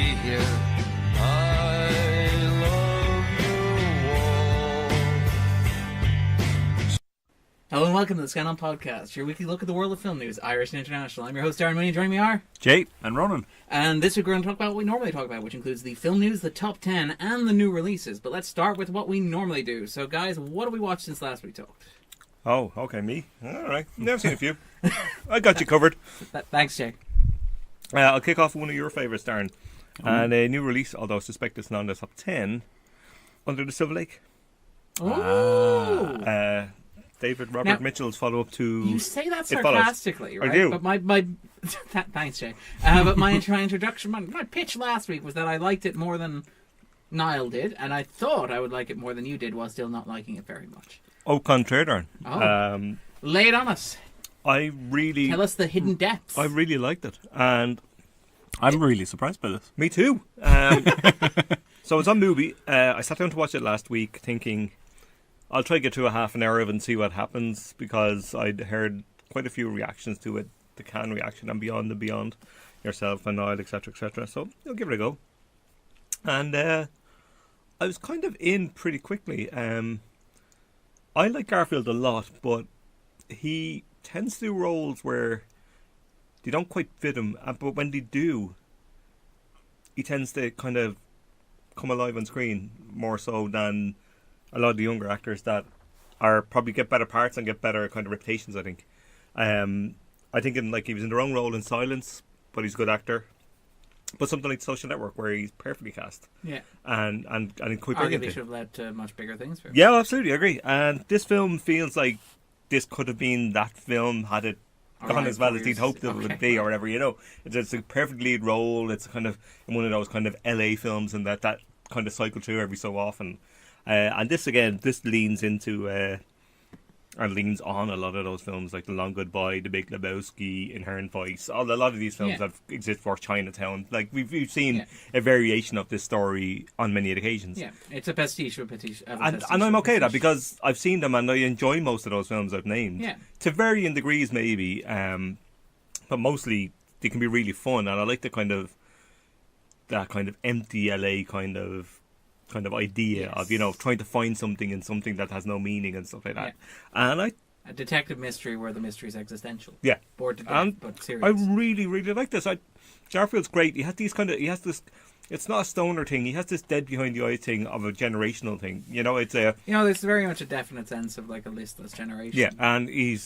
here. I love you all. Hello and welcome to the Scannain Podcast, your weekly look at the world of film news, Irish and international. I'm your host, Darren Mooney. Joining me are Jay and Ronan. And this week we're going to talk about what we normally talk about, which includes the film news, the top 10, and the new releases. But let's start with what we normally do. So, guys, what have we watched since last we talked? Oh, okay, me. All right. Never seen a few. I got you covered. Thanks, Jay. I'll kick off with one of your favourites, Darren. And a new release, although I suspect it's not in the top 10, Under the Silver Lake. Oh! David Robert Mitchell's follow-up to... You say that sarcastically, right? I do. But my thanks, Jay. But my introduction, my pitch last week was that I liked it more than Niall did, and I thought I would like it more than you did while still not liking it very much. Au contraire, Darren. Oh. Lay it on us. Tell us the hidden depths. I really liked it, and... I'm really surprised by this. Me too. So it's on Mubi. I sat down to watch it last week thinking... I'll try to get through a half an hour of it and see what happens, because I'd heard quite a few reactions to it, the Cannes reaction and beyond, yourself and Niall, etc., etc. So I'll give it a go. And I was kind of in pretty quickly. I like Garfield a lot, but he tends to do roles where they don't quite fit him, but when they do, he tends to kind of come alive on screen more so than a lot of the younger actors that are probably get better parts and get better kind of reputations, I think. I think he was in the wrong role in Silence, but he's a good actor. But something like Social Network, where he's perfectly cast. Yeah. And quite arguably brilliantly. should have led to much bigger things for him. Yeah, absolutely, I agree. And this film feels like this could have been that film had it gone as well as he'd hoped it would be, or whatever, you know. It's a perfect lead role. It's kind of in one of those kind of LA films, and that kind of cycle through every so often. And this leans into and leans on a lot of those films like The Long Goodbye, The Big Lebowski, Inherent Vice. A lot of these films that exist for Chinatown. Like we've seen a variation of this story on many occasions. Yeah, it's a pastiche of a pastiche. And I'm okay with that, because I've seen them and I enjoy most of those films I've named. Yeah. To varying degrees maybe, but mostly they can be really fun, and I like that kind of empty LA kind of idea of, you know, trying to find something in something that has no meaning and stuff like that. Yeah. And a detective mystery where the mystery is existential. Yeah. Bored to death, but serious. I really, really like this. Garfield's great. He has this, it's not a stoner thing. He has this dead behind the eye thing of a generational thing. You know, there's very much a definite sense of like a listless generation. Yeah, and he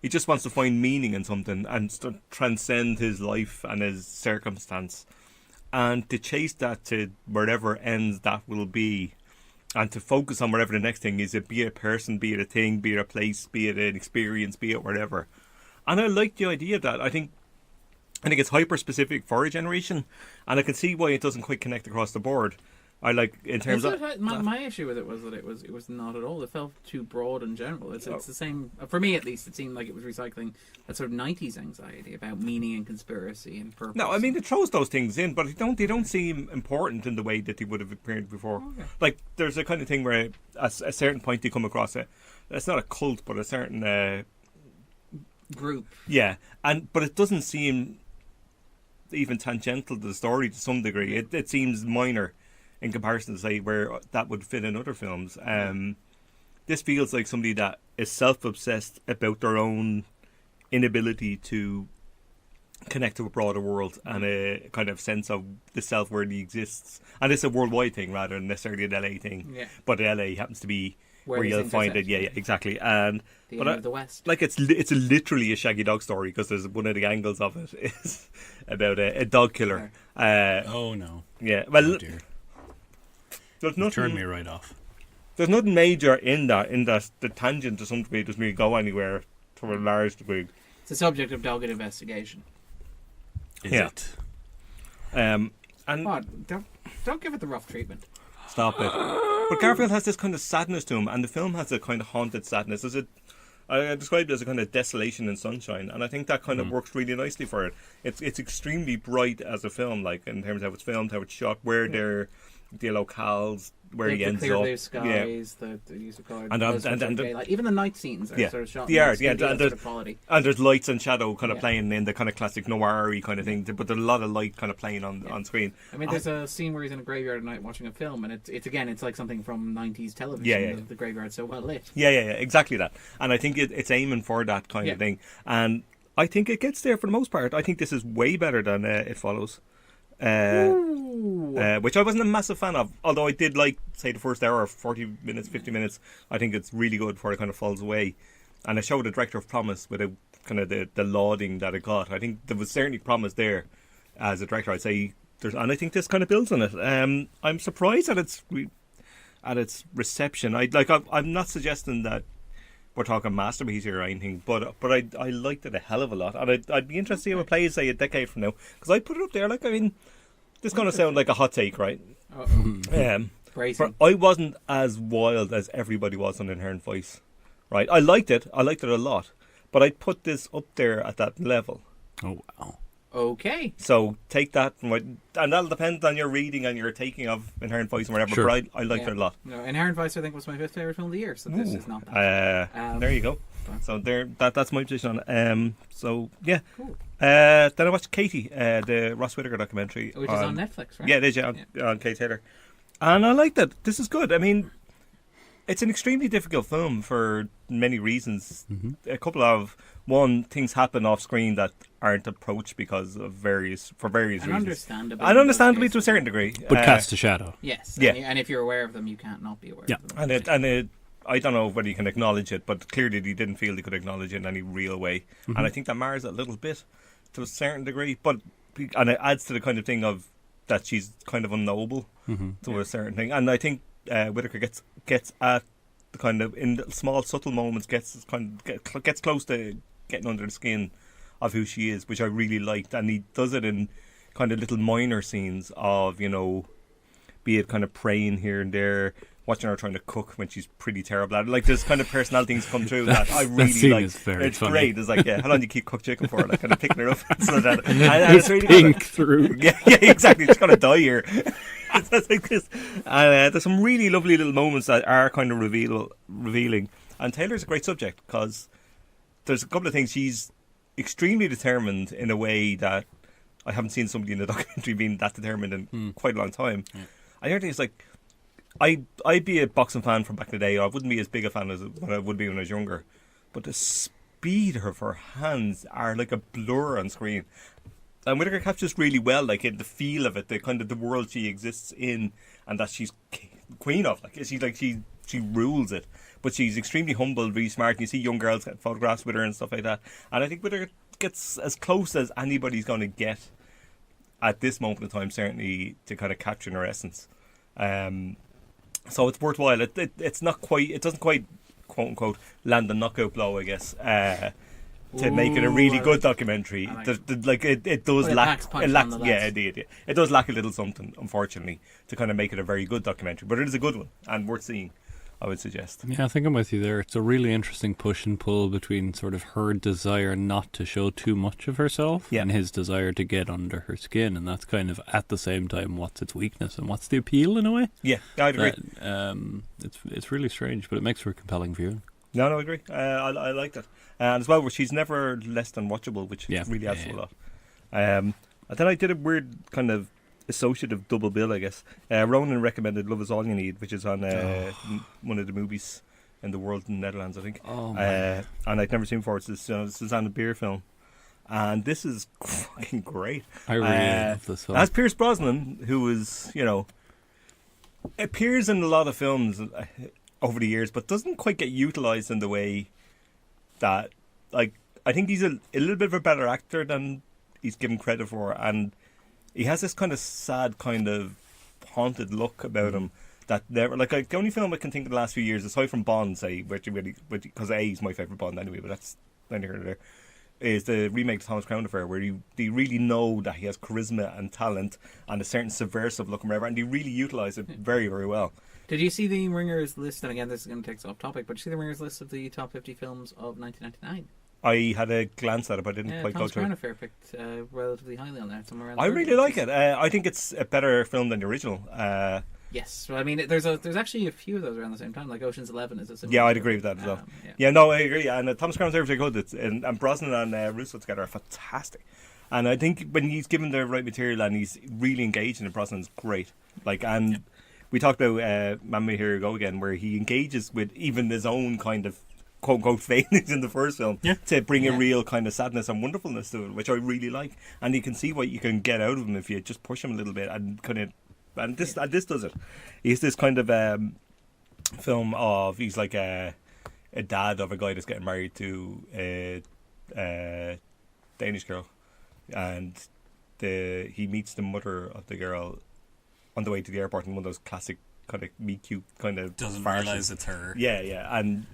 just wants to find meaning in something and transcend his life and his circumstance. And to chase that to wherever ends that will be, and to focus on whatever the next thing is, be it a person, be it a thing, be it a place, be it an experience, be it whatever. And I like the idea of that. I think it's hyper specific for a generation, and I can see why it doesn't quite connect across the board. I like in terms of my issue with it was that it was not at all. It felt too broad in general. It's the same for me, at least. It seemed like it was recycling that sort of 90s anxiety about meaning and conspiracy and purpose. No, I mean it throws those things in, but they don't seem important in the way that they would have appeared before. Okay. Like there's a kind of thing where at a certain point they come across it's not a cult, but a certain group. Yeah, but it doesn't seem even tangential to the story to some degree. It seems minor in comparison to, say, where that would fit in other films. This feels like somebody that is self-obsessed about their own inability to connect to a broader world and a kind of sense of the self where he exists. And it's a worldwide thing rather than necessarily an LA thing. Yeah. But LA happens to be where you'll find it. Yeah, exactly. And the end of the West. Like it's literally a Shaggy Dog story, because there's one of the angles of it is about a dog killer. Oh no. Yeah. Well, oh, dear. There's nothing, turned me right off. There's nothing major in that the tangent to some degree doesn't really go anywhere to a large degree. It's a subject of dogged investigation. Is it? And don't give it the rough treatment. Stop it. But Garfield has this kind of sadness to him, and the film has a kind of haunted sadness. I described it as a kind of desolation and sunshine, and I think that kind of works really nicely for it. It's extremely bright as a film, like in terms of how it's filmed, how it's shot, where they're the locales where he the ends clear up. blue skies, the use of colour, And even the night scenes are sort of shot. They are, in yeah, studio and sort of quality. And there's lights and shadow kind of Yeah. playing in the kind of classic noir-y kind of thing, but there's a lot of light kind of playing on screen. I mean, there's a scene where he's in a graveyard at night watching a film, and it's like something from 90s television. Yeah. The graveyard's so well lit. Yeah, exactly that. And I think it's aiming for that kind of thing. And I think it gets there for the most part. I think this is way better than It Follows. Which I wasn't a massive fan of, although I did like, say, the first hour, 40 minutes, 50 minutes. I think it's really good before it kind of falls away. And it showed a director of promise with kind of the lauding that it got. I think there was certainly promise there as a director, I'd say. And I think this kind of builds on it. I'm surprised at its reception. I'm not suggesting that we're talking masterpiece here or anything, but I liked it a hell of a lot, and I'd be interested to see how it plays, say, a decade from now, because I put it up there. Like, I mean, this going to sound like a hot take, right? But I wasn't as wild as everybody was on Inherent Vice, right? I liked it a lot, but I'd put this up there at that level. Oh, wow. Okay. So take that, and that'll depend on your reading and your taking of Inherent Vice and whatever. Sure. But I liked it a lot. No, Inherent Vice, I think, was my 5th favourite film of the year, so this is not that. There you go. So that's my position on it. So yeah. Cool. Then I watched Katie, the Ross Whittaker documentary, Which is on Netflix, right? Yeah, it is. Yeah, on Kate Taylor, and I liked it. This is good. I mean, it's an extremely difficult film for many reasons. A couple of things happen off screen that aren't approached because of various reasons. Understandably to a certain degree. But cast a shadow. Yes. Yeah. And if you're aware of them, you can't not be aware Yeah. of them. I don't know whether you can acknowledge it, but clearly he didn't feel he could acknowledge it in any real way. And I think that mars it a little bit to a certain degree, and it adds to the kind of thing of that she's kind of unknowable to a certain thing. And I think Whittaker gets at the kind of, in small subtle moments, gets close to getting under the skin of who she is, which I really liked. And he does it in kind of little minor scenes of, you know, be it kind of praying here and there, watching her trying to cook when she's pretty terrible at it. Like, there's kind of personal things come through that I really like. It's funny. great. It's like, how long do you keep cooked chicken for? Like, kind of picking her up so that and it's really pink through. Yeah, exactly. She's gonna die here. It's like this. And there's some really lovely little moments that are kind of revealing. And Taylor's a great subject because there's a couple of things. She's extremely determined in a way that I haven't seen somebody in a documentary being that determined in quite a long time. Yeah. I heard things like, I'd be a boxing fan from back in the day. I wouldn't be as big a fan as what I would be when I was younger. But the speed of her hands are like a blur on screen. And Whittaker captures really well, like, in the feel of it, the kind of the world she exists in, and that she's queen of. Like, she rules it. But she's extremely humble, really smart. And you see young girls get photographs with her and stuff like that. And I think Whittaker gets as close as anybody's going to get at this moment in time, certainly, to kind of capturing her essence. So it's worthwhile. It's not quite. It doesn't quite, quote unquote, land the knockout blow, I guess, to make it a really good documentary. It does lack. Indeed. It does lack a little something, unfortunately, to kind of make it a very good documentary. But it is a good one and worth seeing, I would suggest. Yeah, I think I'm with you there. It's a really interesting push and pull between sort of her desire not to show too much of herself and his desire to get under her skin, and that's kind of at the same time what's its weakness and what's the appeal in a way. Yeah, I'd agree. It's really strange, but it makes for a compelling viewing. No, I agree. I liked it, and as well, she's never less than watchable, which really adds to a lot. And then I did a weird kind of associative double bill, I guess. Ronan recommended Love Is All You Need, which is on one of the movies in the world in the Netherlands, I think. And I'd never seen before. It's this Susanna Bier film. And this is fucking great. I really love this film. As Pierce Brosnan, who is, you know, appears in a lot of films over the years, but doesn't quite get utilised in the way that, like, I think he's a little bit of a better actor than he's given credit for, and he has this kind of sad, kind of haunted look about him that never, like, the only film I can think of the last few years, aside from Bond, say, because A is my favourite Bond anyway, but that's neither here nor there, is the remake of Thomas Crown Affair, where you really know that he has charisma and talent and a certain subversive look and whatever, and he really utilise it very, very well. Did you see the Ringers list? And again, this is going to take us off topic, but did you see the Ringers list of the top 50 films of 1999? I had a glance at it, but I didn't quite go Thomas through it. Crown Affair picked relatively highly on there, somewhere around. I really like it. I think it's a better film than the original. Yes, well, I mean, there's actually a few of those around the same time. Like Ocean's 11 is a similar. Yeah, I'd agree with that as well. Yeah. Yeah, no, I agree. And Thomas Crown's very good. And Brosnan and Russo together are fantastic. And I think when he's given the right material and he's really engaged in it, Brosnan's great. Like, and we talked about Mamma Here You Go Again, where he engages with even his own kind of quote-unquote failings in the first film to bring a real kind of sadness and wonderfulness to it, which I really like. And you can see what you can get out of him if you just push him a little bit and kind of... And this does it. He's this kind of film of... He's like a dad of a guy that's getting married to a Danish girl. And he meets the mother of the girl on the way to the airport in one of those classic kind of meet cute kind of doesn't farces. realise it's her. Yeah. And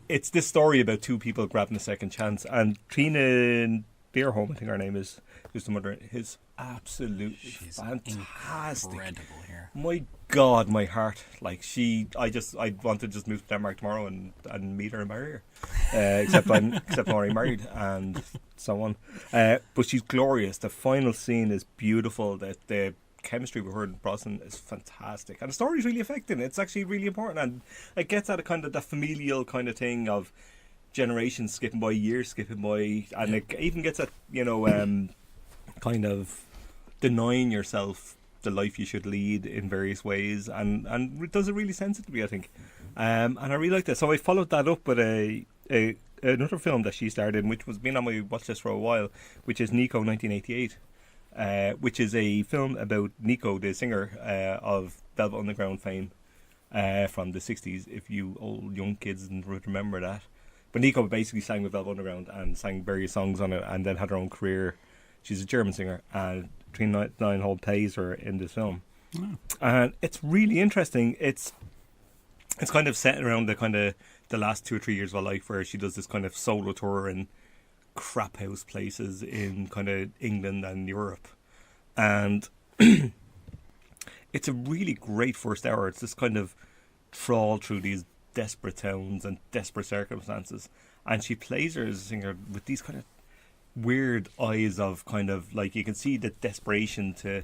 it's this story about two people grabbing a second chance. And Trina Deerholm, I think her name is, who's the mother, is absolutely fantastic. Incredible here. My God, my heart. Like, I want to just move to Denmark tomorrow and meet her and marry her. Except I'm already married and so on. But she's glorious. The final scene is beautiful. The chemistry with her and Brosnan is fantastic. And the story is really affecting. It's actually really important. And it gets at a kind of the familial kind of thing of generations skipping by, years skipping by. And it even gets at, kind of denying yourself the life you should lead in various ways, and it does it really sensitively, I think. And I really like that. So I followed that up with another film that she starred in, which was been on my watch list for a while, which is Nico 1988, which is a film about Nico, the singer of Velvet Underground fame from the 60s, if you old young kids would remember that. But Nico basically sang with Velvet Underground and sang various songs on it, and then had her own career. She's a German singer, and Trina Deerholm plays her in this film. Oh. And it's really interesting. It's kind of set around the last 2 or 3 years of her life, where she does this kind of solo tour in crap house places in kind of England and Europe. And it's a really great first hour. It's this kind of trawl through these desperate towns and desperate circumstances. And she plays her as a singer with these kind of weird eyes of kind of like, you can see the desperation to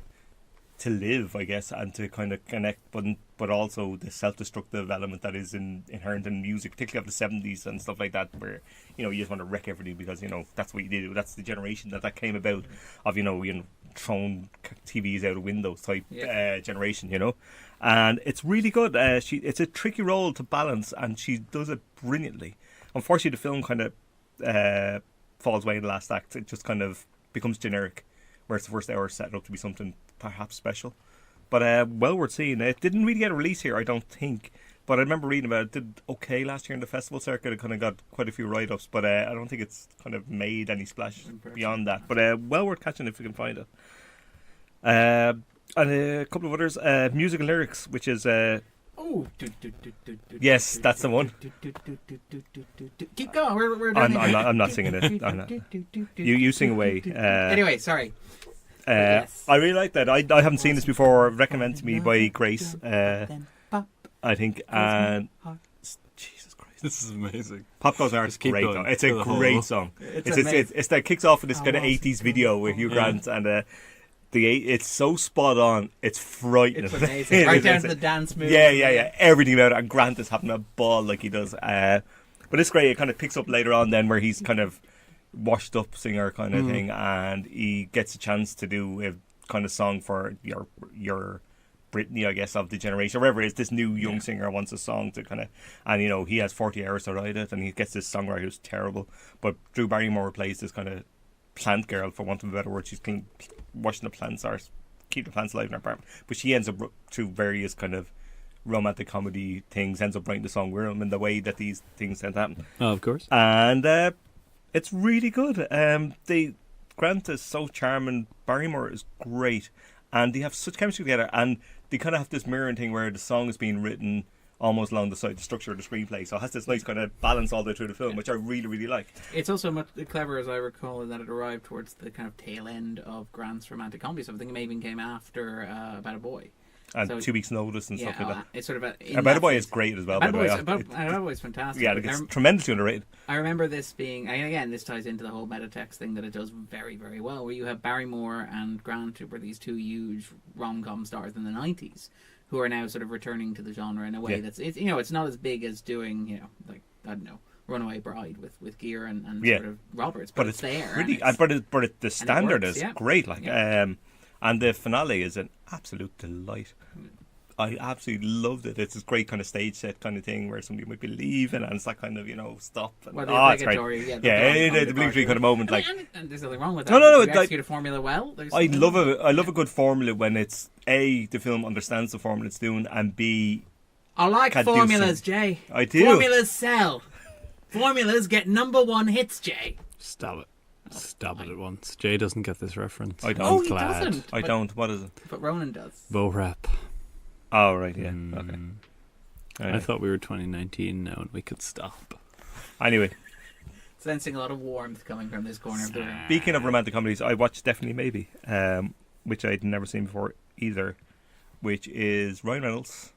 live, I guess, and to kind of connect, but also the self-destructive element that is inherent in music, particularly of the 70s and stuff like that, where you just want to wreck everything because that's what you do. That's the generation that came about of throwing TVs out of windows type generation, and it's really good. It's a tricky role to balance, and she does it brilliantly. Unfortunately, the film kind of falls away in the last act. It just kind of becomes generic, whereas the first hour set up to be something perhaps special. But well worth seeing. It didn't really get a release here, I don't think, but I remember reading about it. It did okay last year in the festival circuit. It kind of got quite a few write-ups, but I don't think it's kind of made any splash beyond that. But well worth catching if you can find it. And a couple of others. Music and lyrics, which is yes, that's the one. Keep going. We're I'm not singing it. I'm not. You sing away. Anyway, sorry. Yes. I really like that. I haven't seen this before. Recommended to me by Grace, I think. And Jesus Christ, this is amazing. Pop Goes Art is great. Though. It's a great song. It's that kicks off with this kind of 80s video with Hugh Grant and. It's so spot on. It's frightening. It's amazing. Right down to the dance moves. Yeah. Everything about it. And Grant is having a ball like he does. But it's great. It kind of picks up later on then, where he's kind of washed up singer kind of thing, and he gets a chance to do a kind of song for your Britney, I guess, of the generation, or whatever it is. This new young singer wants a song to kind of, and he has 40 hours to write it, and he gets this songwriter who's terrible. But Drew Barrymore plays this kind of plant girl, for want of a better word. She's washing the plants or keep the plants alive in her apartment, but she ends up through various kind of romantic comedy things, ends up writing the song with him in the way that these things tend to happen. Oh, of course. And it's really good. Grant is so charming, Barrymore is great, and they have such chemistry together, and they kind of have this mirroring thing where the song is being written almost along the structure of the screenplay, so it has this nice kind of balance all the way through the film, which I really, really like. It's also much clever, as I recall, in that it arrived towards the kind of tail end of Grant's romantic comedy, so I think it maybe came after About a Boy. And so, 2 weeks notice and stuff like that. It's sort of About a Boy is great as well, by the way. About a Boy is fantastic. Yeah, it's tremendously underrated. I remember this being, and again, this ties into the whole metatext thing that it does very, very well, where you have Barrymore and Grant, who were these two huge rom-com stars in the 90s, who are now sort of returning to the genre in a way that's it's not as big as doing like I don't know Runaway Bride with Gere and sort of Roberts, but it's there. Pretty, and the standard works, is great. Like, and the finale is an absolute delight. I absolutely loved it. It's this great kind of stage set kind of thing where somebody might be leaving and it's that kind of stop. And, well, the it's great. The obligatory kind of moment. Like, and there's nothing wrong with that. No. If you execute a formula well. I love a good formula when it's A, the film understands the formula it's doing, and B, I like formulas, Jay. I do. Formulas sell. Formulas get number one hits, Jay. Stop it at once. Jay doesn't get this reference. I don't. Oh, he doesn't. I don't. What is it? But Ronan does. Bo rap. Oh, right, yeah. Okay. I thought we were 2019 now and we could stop. Anyway. Sensing a lot of warmth coming from this corner of the room. Speaking of romantic comedies, I watched Definitely Maybe, which I'd never seen before either, which is Ryan Reynolds.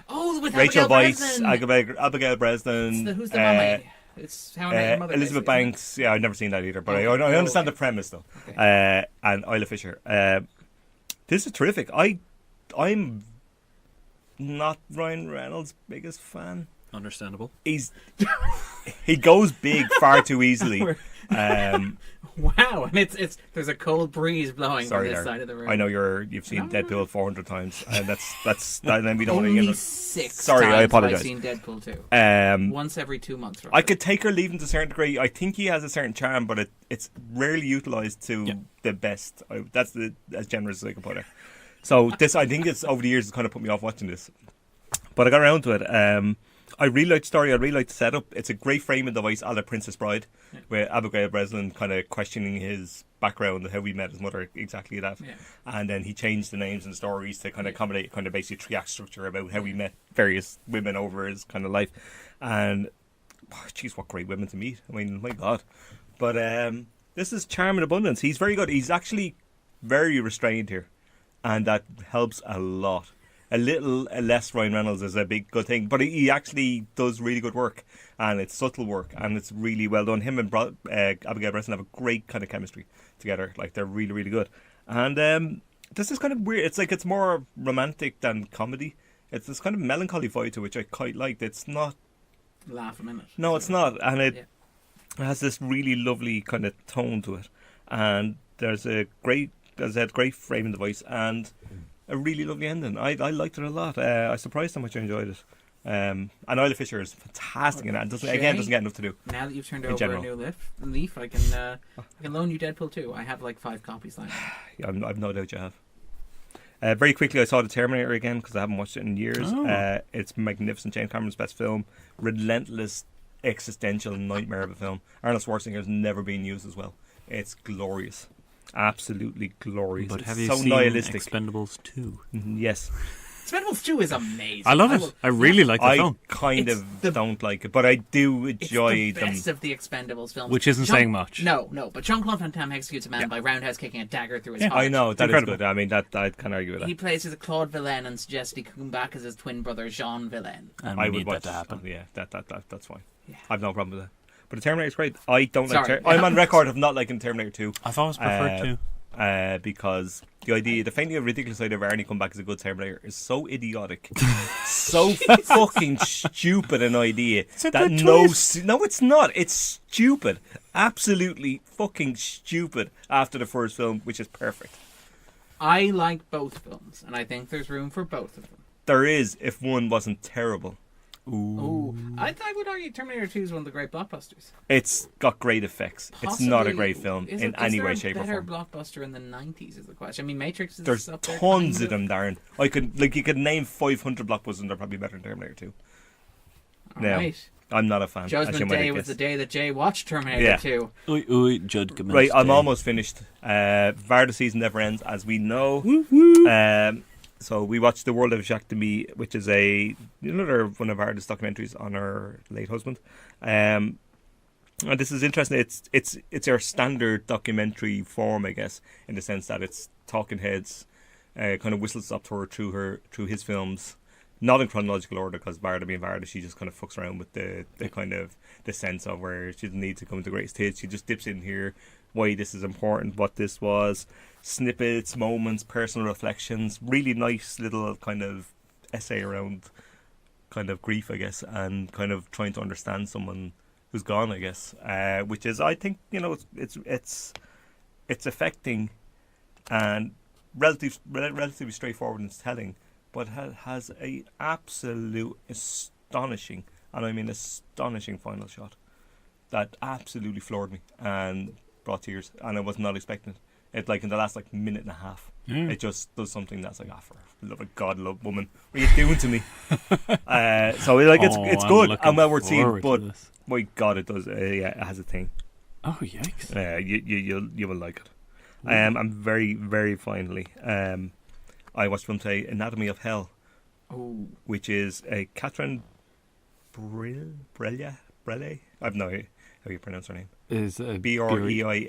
Oh, with Rachel Abigail Weisz, Breslin. Abigail Breslin. Who's the mummy? It's How I Met Your Mother. Elizabeth basically, Banks. Yeah, I've never seen that either, but I understand the premise though. Okay. And Isla Fisher. This is terrific. I'm not Ryan Reynolds' biggest fan. Understandable. He goes big far too easily. Wow, and it's there's a cold breeze blowing from this Darren. side of the room. I know you've seen Deadpool 400 times, and then we don't want to Only get 6 Sorry, times I apologise. I've seen Deadpool 2. Once every 2 months. Roughly. I could take or leave him to a certain degree. I think he has a certain charm, but it's rarely utilised to the best. That's as generous as I can put it. So I think it's over the years it's kind of put me off watching this. But I got around to it. I really like the story. I really like the setup. It's a great framing device, a la Princess Bride, where Abigail Breslin kind of questioning his background, how he met his mother, exactly that. Yeah. And then he changed the names and stories to kind of accommodate kind of basically 3-act structure about how he met various women over his kind of life. And, jeez, what great women to meet. I mean, my God. But this is charm in abundance. He's very good. He's actually very restrained here. And that helps a lot. A little less Ryan Reynolds is a big good thing, but he actually does really good work, and it's subtle work, and it's really well done. Him and Abigail Breslin have a great kind of chemistry together. Like, they're really, really good. And this is kind of weird. It's like it's more romantic than comedy. It's this kind of melancholy vibe to it, which I quite liked. It's not laugh a minute. No, it's not, and it has this really lovely kind of tone to it. And there's a great, as I said, great framing device and a really lovely ending. I liked it a lot. I was surprised how much I enjoyed it. And Isla Fisher is fantastic in that. Doesn't get enough to do. Now that you've turned over a new leaf, I can loan you Deadpool 2. I have like 5 copies lined up. I've no doubt you have. Very quickly, I saw The Terminator again because I haven't watched it in years. It's magnificent. James Cameron's best film. Relentless, existential nightmare of a film. Arnold Schwarzenegger's never been used as well. It's glorious. Absolutely glorious. But it's have you so seen nihilistic. Expendables 2? Yes. Expendables 2 is amazing. I love it. I really like the film. I kind of don't like it, but I do enjoy it's the best of the Expendables films. Which isn't saying much. No, but Jean-Claude Van Damme executes a man by roundhouse kicking a dagger through his heart. I know, that is good. I mean, that I can argue with that. He plays as a Claude Villain and suggests he could come back as his twin brother Jean Villain. And I we would need watch that to happen. Yeah, that's fine. Yeah. I've no problem with that. But the Terminator's great. I don't like I'm on record of not liking Terminator 2. I've always preferred 2. Because the faintly ridiculous idea of Arnie come back as a good Terminator is so idiotic, so fucking stupid an idea no, it's not. It's stupid, absolutely fucking stupid. After the first film, which is perfect, I like both films, and I think there's room for both of them. There is, if one wasn't terrible. Ooh. I would argue Terminator 2 is one of the great blockbusters. It's got great effects. It's not a great film in any way, shape, or form. Is there a better blockbuster in the 90s is the question. I mean, Matrix is There's up there, tons of them, Darren. You could name 500 blockbusters and they're probably better than Terminator 2. Right. I'm not a fan. Judgment Day was the day that Jay watched Terminator 2. Judgment Right, I'm Day. almost finished. Varda season never ends, as we know. So we watched The World of Jacques Demy, which is another one of Varda's documentaries on her late husband. And this is interesting. It's our standard documentary form, I guess, in the sense that it's talking heads, kind of whistle stop tour through his films. Not in chronological order, because Varda being Varda, she just kind of fucks around with the kind of the sense of where she doesn't need to come to greatest hits. She just dips in here, why this is important, what this was, snippets, moments, personal reflections. Really nice little kind of essay around kind of grief, I guess, and kind of trying to understand someone who's gone, I guess, which is, I think, it's affecting and relatively straightforward in its telling, but has a absolute astonishing, and I mean astonishing, final shot that absolutely floored me and brought tears, and I was not expecting it. It, like, in the last, like, minute and a half, it just does something that's like, for love of God, love woman, what are you doing to me? So, like, it's good and well worth seeing, but my God, it does. It has a thing. Oh, yikes! You will like it. And very, very finally, I watched film today, Anatomy of Hell, which is a Catherine Brelle. I have no idea how you pronounce her name. Is Breilat, I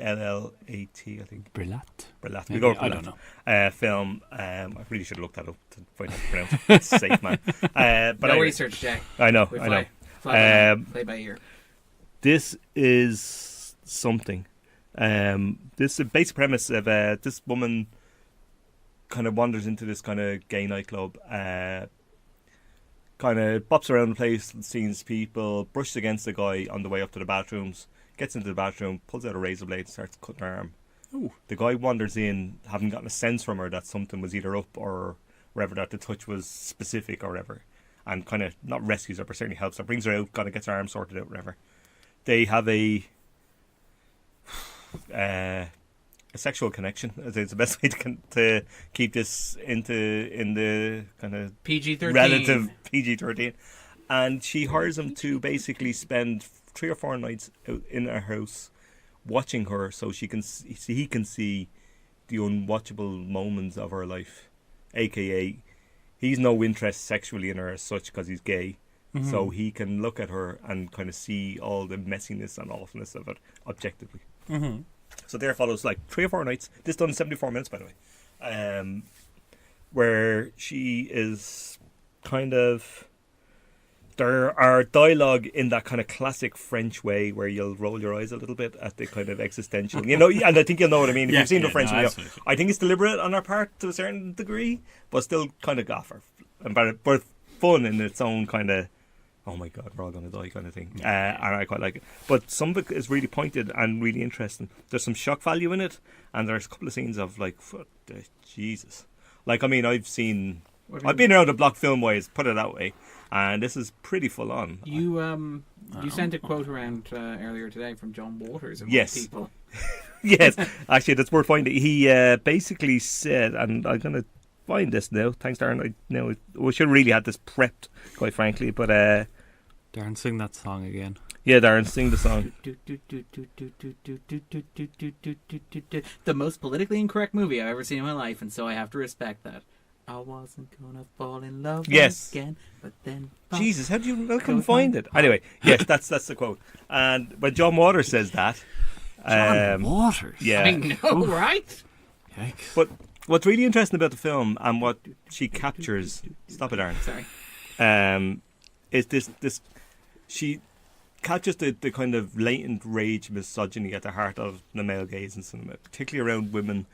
think. Brillat. We go for I don't know. Film. I really should have looked that up to find out how to pronounce it. It's safe, man. But no research, Jack. I know. Play by ear. This is something. This is a basic premise of this woman kind of wanders into this kind of gay nightclub, kind of bops around the place, sees people, brushes against a guy on the way up to the bathrooms, gets into the bathroom, pulls out a razor blade and starts cutting her arm. Ooh. The guy wanders in, having gotten a sense from her that something was either up or wherever, that the touch was specific or whatever, and kind of not rescues her but certainly helps her, brings her out, kind of gets her arm sorted out, whatever. They have a sexual connection. It's the best way to keep this in the kind of PG-13, relative PG-13. And she hires him to basically spend 3 or 4 nights out in her house watching her, so he can see the unwatchable moments of her life. AKA, he's no interest sexually in her as such because he's gay. Mm-hmm. So he can look at her and kind of see all the messiness and awfulness of it objectively. Mm-hmm. So there follows like 3 or 4 nights. This done in 74 minutes, by the way. Where she is kind of... There are dialogue in that kind of classic French way where you'll roll your eyes a little bit at the kind of existential... and I think you'll know what I mean. If you've seen the French video. I think it's deliberate on our part to a certain degree, but still kind of gaffer. But fun in its own kind of... Oh my God, we're all going to die kind of thing. And I quite like it. But some of it is really pointed and really interesting. There's some shock value in it. And there's a couple of scenes of like, Jesus. Like, I mean, I've been around the block film-wise, put it that way. And this is pretty full on. You sent a quote around earlier today from John Waters of yes. people. Yes. Actually, that's worth finding. He basically said, and I'm going to find this now. Thanks, Darren. We should really have this prepped, quite frankly. But Darren, sing that song again. Yeah, Darren, sing the song. The most politically incorrect movie I've ever seen in my life, and so I have to respect that. I wasn't gonna fall in love again, but then... Jesus, how do you... I couldn't find it. Anyway, yes, that's the quote. And when John Waters says that... John Waters? Yeah. I know, right? Yikes. But what's really interesting about the film and what she captures... Stop it, Aaron. Sorry. Is this... She captures the kind of latent rage, misogyny at the heart of the male gaze in cinema, particularly around women,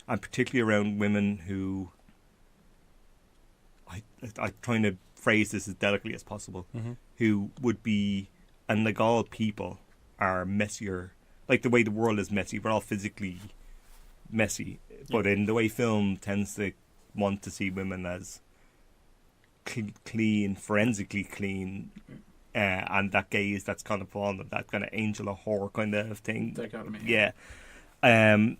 and particularly around women who... I'm trying to phrase this as delicately as possible, who would be... And like all people are messier. Like the way the world is messy, we're all physically messy. But in the way film tends to want to see women as clean, forensically clean, and that gaze that's kind of fallen, that kind of angel of horror kind of thing. Dichotomy. Yeah. And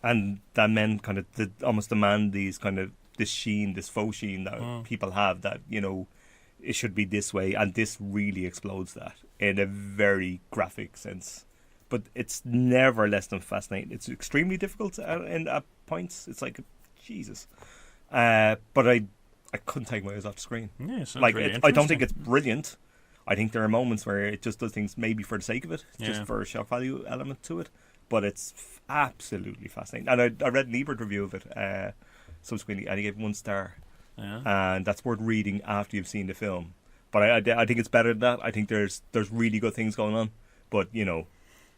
that men kind of almost demand these kind of this sheen, this faux sheen that people have, that, it should be this way, and this really explodes that in a very graphic sense. But it's never less than fascinating. It's extremely difficult at points. It's like, Jesus. But I couldn't take my eyes off the screen. Yeah, really I don't think it's brilliant. I think there are moments where it just does things maybe for the sake of it, just for a shock value element to it. But it's absolutely fascinating. And I read an Ebert review of it subsequently, and he gave 1 star. Yeah. And that's worth reading after you've seen the film. But I think it's better than that. I think there's really good things going on. But,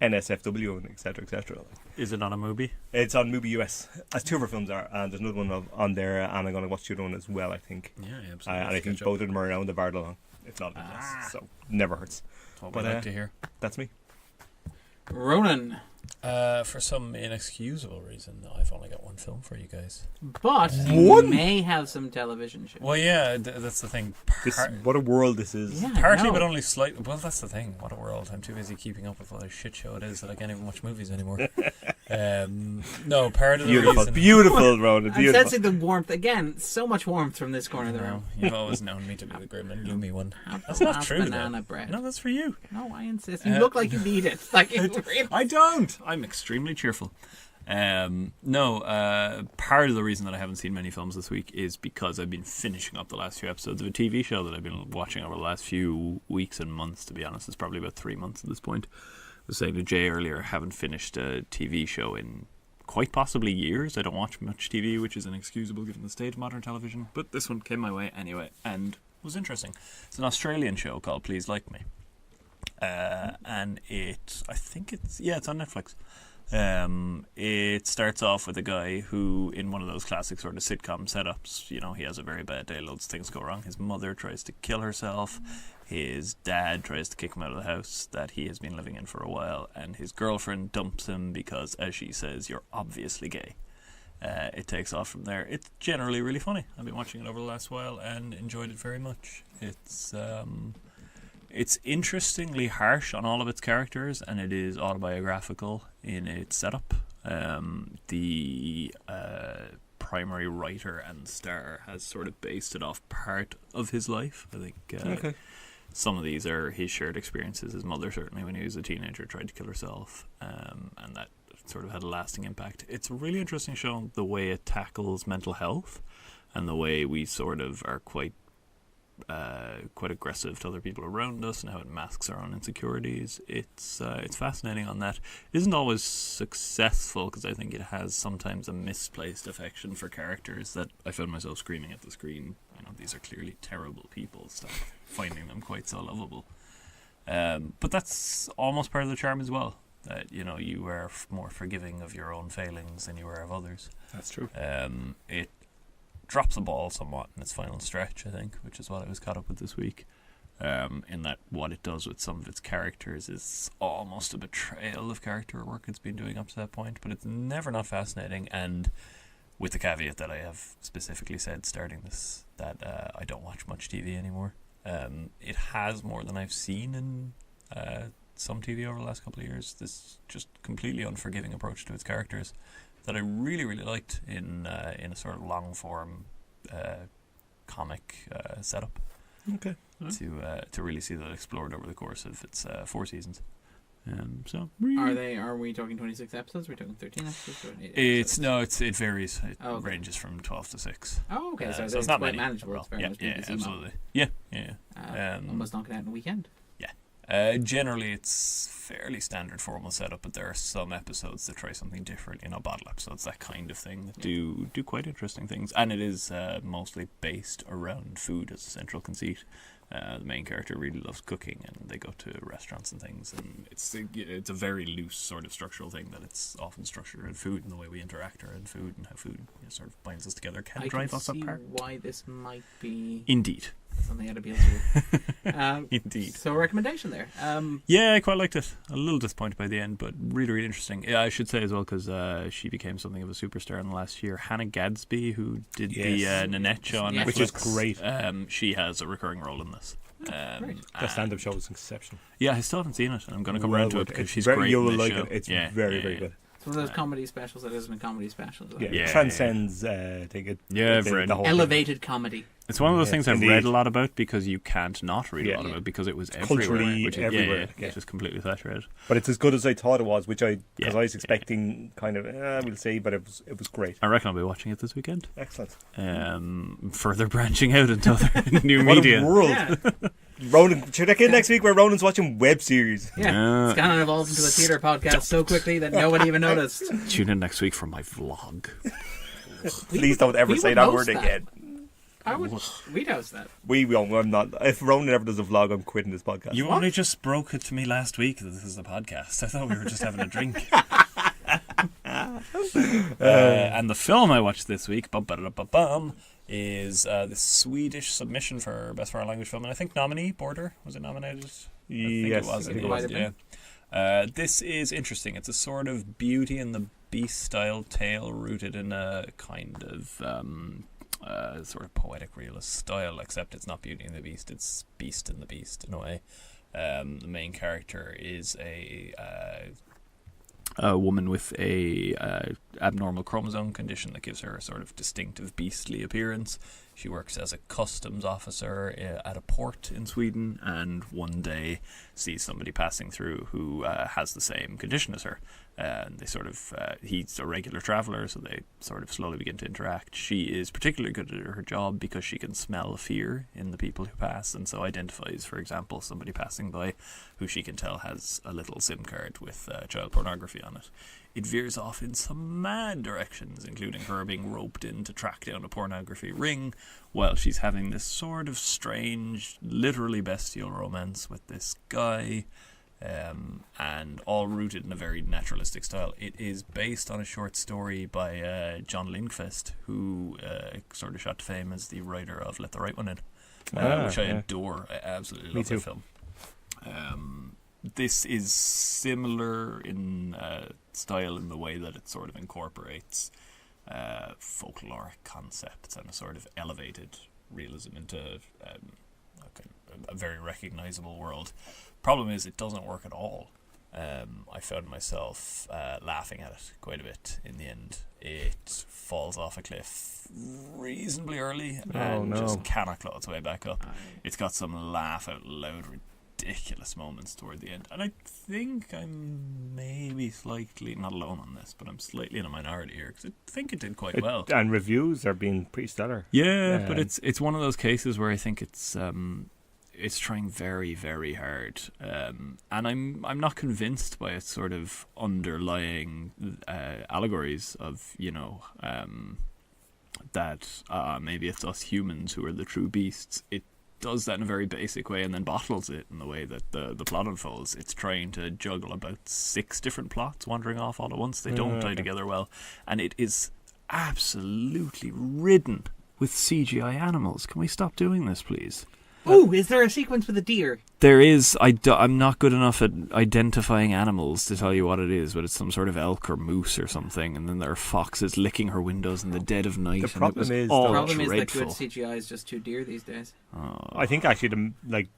NSFW and etc. etc. Is it on a movie? It's on Movie US, as two of our films are, and there's another one on there, and I'm going to watch the other one as well, I think. Yeah, absolutely. And I think both of them are around the Varda long, if not less, so never hurts. That's what we like to hear. That's me. Ronan. For some inexcusable reason, I've only got one film for you guys. But you may have some television shows. Well, yeah, that's the thing. What a world this is. Yeah, Partly, no. but only slightly. Well, that's the thing. What a world. I'm too busy keeping up with what a shit show it is that I can't even watch movies anymore. No, part of the reason... Beautiful, Ronan. I'm Beautiful. sensing the warmth. Again, so much warmth from this corner of the room. You've always known me to be the grim and gloomy one. That's the not last true, banana though. bread. No, that's for you. No, I insist. You look like you need it. Like really. I don't. I'm extremely cheerful. Part of the reason that I haven't seen many films this week is because I've been finishing up the last few episodes of a TV show that I've been watching over the last few weeks and months, to be honest. It's probably about 3 months at this point. I was saying to Jay earlier, I haven't finished a TV show in quite possibly years. I don't watch much TV, which is inexcusable given the state of modern television, but this one came my way anyway and was interesting. It's an Australian show called Please Like Me. And it's on Netflix. It starts off with a guy who, in one of those classic sort of sitcom setups, you know, he has a very bad day, loads of things go wrong. His mother tries to kill herself, his dad tries to kick him out of the house that he has been living in for a while, and his girlfriend dumps him because, as she says, you're obviously gay. It takes off from there. It's generally really funny. I've been watching it over the last while and enjoyed it very much. It's interestingly harsh on all of its characters, and it is autobiographical in its setup. The primary writer and star has sort of based it off part of his life. I think some of these are his shared experiences. His mother, certainly, when he was a teenager, tried to kill herself, and that sort of had a lasting impact. It's a really interesting show, the way it tackles mental health and the way we sort of are quite aggressive to other people around us and how it masks our own insecurities. It's fascinating on that. It isn't always successful because I think it has sometimes a misplaced affection for characters that I found myself screaming at the screen. You know, these are clearly terrible people. Stop finding them quite so lovable. But that's almost part of the charm as well. That, you know, you are more forgiving of your own failings than you are of others. That's true. It drops the ball somewhat in its final stretch, I think, which is what I was caught up with this week. In that what it does with some of its characters is almost a betrayal of character work it's been doing up to that point, but it's never not fascinating, and with the caveat that I have specifically said starting this that I don't watch much TV anymore. It has more than I've seen in some TV over the last couple of years. This just completely unforgiving approach to its characters that I really, really liked in a sort of long form comic setup. Okay. To really see that explored over the course of its 4 seasons. Are we talking 26 episodes? Are we talking 13 episodes? Or 8 episodes? It varies. It ranges from 12 to 6. Oh, okay. So it's not quite many. manageable. It's very much absolutely. Almost knock it out in a weekend. Generally, it's fairly standard formal setup, but there are some episodes that try something different. You know, bottle episodes, that kind of thing, that do quite interesting things. And it is mostly based around food as a central conceit. The main character really loves cooking, and they go to restaurants and things, and it's a very loose sort of structural thing that it's often structured around food and the way we interact around food and how food sort of binds us together can drive us apart. I can see why this might be indeed something that appeals to you. Indeed. So a recommendation there. Yeah, I quite liked it. A little disappointed by the end, but really, really interesting. Yeah, I should say as well, because she became something of a superstar in the last year. Hannah Gadsby, who did the Nanette show on Netflix, which is great. She has a recurring role in this. The stand-up show was exceptional. Yeah, I still haven't seen it, and I'm going to come around to it because she's great. You will in this like show. it. It's very, very good. It's one of those comedy specials that isn't a comedy special. It transcends. The whole elevated comedy. It's one of those things I've read a lot about because you can't not read a lot about it because it was culturally everywhere. Which is completely saturated. But it's as good as I thought it was, because I was expecting kind of we'll see, but it was great. I reckon I'll be watching it this weekend. Excellent. Further branching out into other new media. What a world. Yeah. Ronan, check in next week where Ronan's watching web series. Yeah, Scannain evolved into a theatre podcast so quickly that nobody even noticed. Tune in next week for my vlog. Please don't ever say that word again. I would. We'd host that. We won't. I'm not. If Ronan ever does a vlog, I'm quitting this podcast. You only just broke it to me last week that this is a podcast. I thought we were just having a drink. And the film I watched this week, is the Swedish submission for Best Foreign Language Film, and I think nominee Border, was it nominated? Yes, I think it might was. have been. Yeah. This is interesting. It's a sort of Beauty and the Beast style tale rooted in a kind of sort of poetic realist style, except it's not Beauty and the Beast, it's Beast and the Beast in a way. The main character is a woman with a abnormal chromosome condition that gives her a sort of distinctive beastly appearance. She works as a customs officer at a port in Sweden, and one day sees somebody passing through who has the same condition as her. And they sort of, he's a regular traveller, so they sort of slowly begin to interact. She is particularly good at her job because she can smell fear in the people who pass, and so identifies, for example, somebody passing by who she can tell has a little SIM card with child pornography on it. It veers off in some mad directions, including her being roped in to track down a pornography ring, while she's having this sort of strange, literally bestial romance with this guy. And all rooted in a very naturalistic style. It is based on a short story by John Lindqvist, who sort of shot to fame as the writer of Let the Right One In, which I adore. I absolutely love that film. This is similar in style in the way that it sort of incorporates folkloric concepts and a sort of elevated realism into a very recognizable world. Problem is, it doesn't work at all. I found myself laughing at it quite a bit in the end. It falls off a cliff reasonably early and just cannot claw its way back up. It's got some laugh out loud ridiculous moments toward the end, and I think I'm maybe slightly not alone on this, but I'm slightly in a minority here because I think it did quite well. And reviews are being pretty stellar. Yeah, but it's one of those cases where I think it's trying very, very hard, and I'm not convinced by its sort of underlying allegories of that maybe it's us humans who are the true beasts. It does that in a very basic way and then bottles it in the way that the plot unfolds. It's trying to juggle about 6 different plots wandering off all at once. They don't tie together well, and it is absolutely ridden with CGI animals. Can we stop doing this, please? Oh, is there a sequence with a deer? There is. I'm not good enough at identifying animals to tell you what it is, but it's some sort of elk or moose or something, and then there are foxes licking her windows in the dead of night. The problem is that good CGI is just too dear these days. I think actually,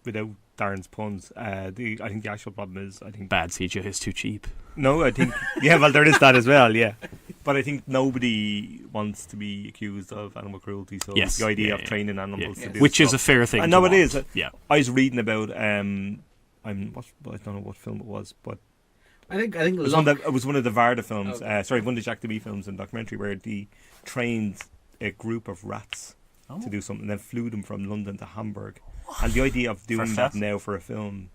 without Darren's puns, I think the actual problem is bad CGI is too cheap. No, I think there is that as well, yeah. But I think nobody wants to be accused of animal cruelty, so the idea of training animals to do which stuff. is a fair thing. I know it is. Yeah, I was reading about I don't know what film it was, but I think it was one of the Varda films. Okay. One of the Jack DeBee films in documentary where they trained a group of rats to do something, and then flew them from London to Hamburg. And the idea of doing that now for a film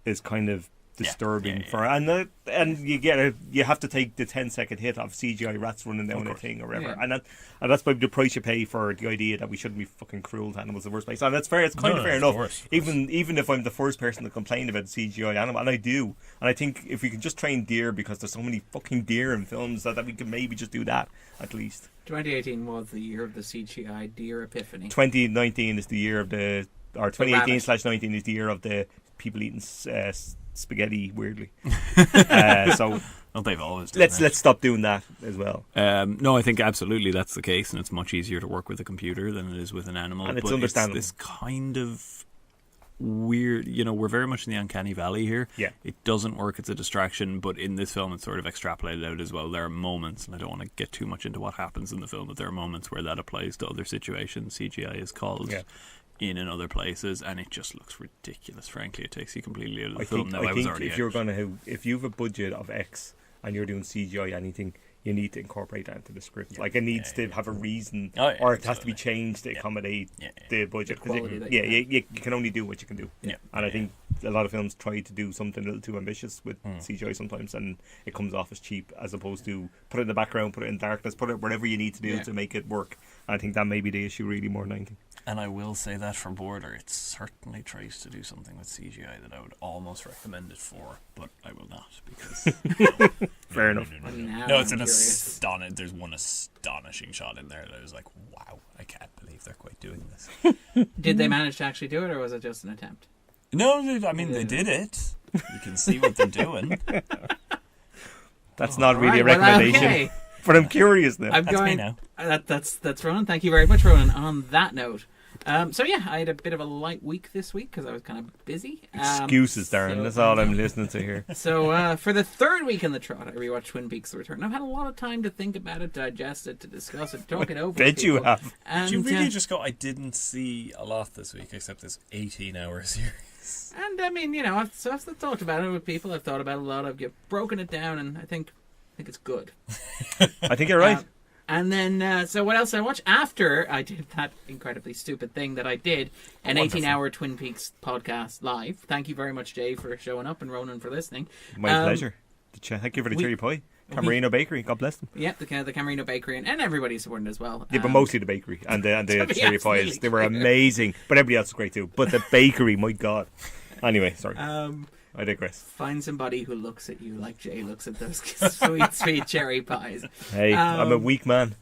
is kind of disturbing and you have to take the 10-second hit of CGI rats running down a thing or whatever, and that's probably the price you pay for the idea that we shouldn't be fucking cruel to animals in the first place. And that's fair. It's kind of fair enough. Of course. Even if I'm the first person to complain about CGI animal, and I do, and I think if we can just train deer, because there's so many fucking deer in films, that we can maybe just do that at least. 2018 was the year of the CGI deer epiphany. 2019 is the year of the, or 2018/19 is the year of the people eating spaghetti weirdly. So well, they've always done let's stop doing that as well. No, I think absolutely that's the case, and it's much easier to work with a computer than it is with an animal. And it's understandable. It's this kind of weird, we're very much in the uncanny valley here. Yeah. It doesn't work, it's a distraction, but in this film it's sort of extrapolated out as well. There are moments, and I don't want to get too much into what happens in the film, but there are moments where that applies to other situations. CGI is called in other places, and it just looks ridiculous. Frankly, it takes you completely out of the film. I think if you have a budget of X and you're doing CGI anything, you need to incorporate that into the script. Like, it needs to have a reason, Oh, yeah, or it has to be absolutely. changed to accommodate the budget. The 'Cause quality that you can only do what you can do. Yeah. And I think a lot of films try to do something a little too ambitious with CGI sometimes, and it comes off as cheap, as opposed to put it in the background, put it in darkness, put it whatever you need to do to make it work. And I think that may be the issue really more than anything. And I will say that for Border, it certainly tries to do something with CGI that I would almost recommend it for, but I will not, because... Fair enough. No, it's an astonishing... There's one astonishing shot in there that I was like, wow, I can't believe they're quite doing this. Did they manage to actually do it, or was it just an attempt? No, I mean, they did it. You can see what they're doing. That's not really a recommendation. Okay. But I'm curious now. I'm That's going. me now. That's Ronan. Thank you very much, Ronan. On that note, so yeah, I had a bit of a light week this week because I was kind of busy. Excuses, Darren. so- That's all I'm listening to here. So for the third week in the trot, I rewatched Twin Peaks: The Return. I've had a lot of time to think about it, digest it, to discuss it, talk it over. Did with you people. have? And, Do you really just go, I didn't see a lot this week except this 18-hour series? And I mean, I've talked about it with people. I've thought about it a lot. I've broken it down, and I think it's good. I think you're right. And then, so what else I watched after I did that incredibly stupid thing that I did, an Wonderful. 18-hour Twin Peaks podcast live. Thank you very much, Jay, for showing up, and Ronan for listening. My pleasure. Thank you for the cherry pie. Camarino Bakery, God bless them. Yeah, the Camarino Bakery, and everybody's supporting as well. Yeah, but mostly the bakery and the cherry pies. absolutely They were clear. amazing. But everybody else was great too. But the bakery, my God. Anyway, sorry. I digress. Find somebody who looks at you like Jay looks at those sweet cherry pies. Hey, I'm a weak man.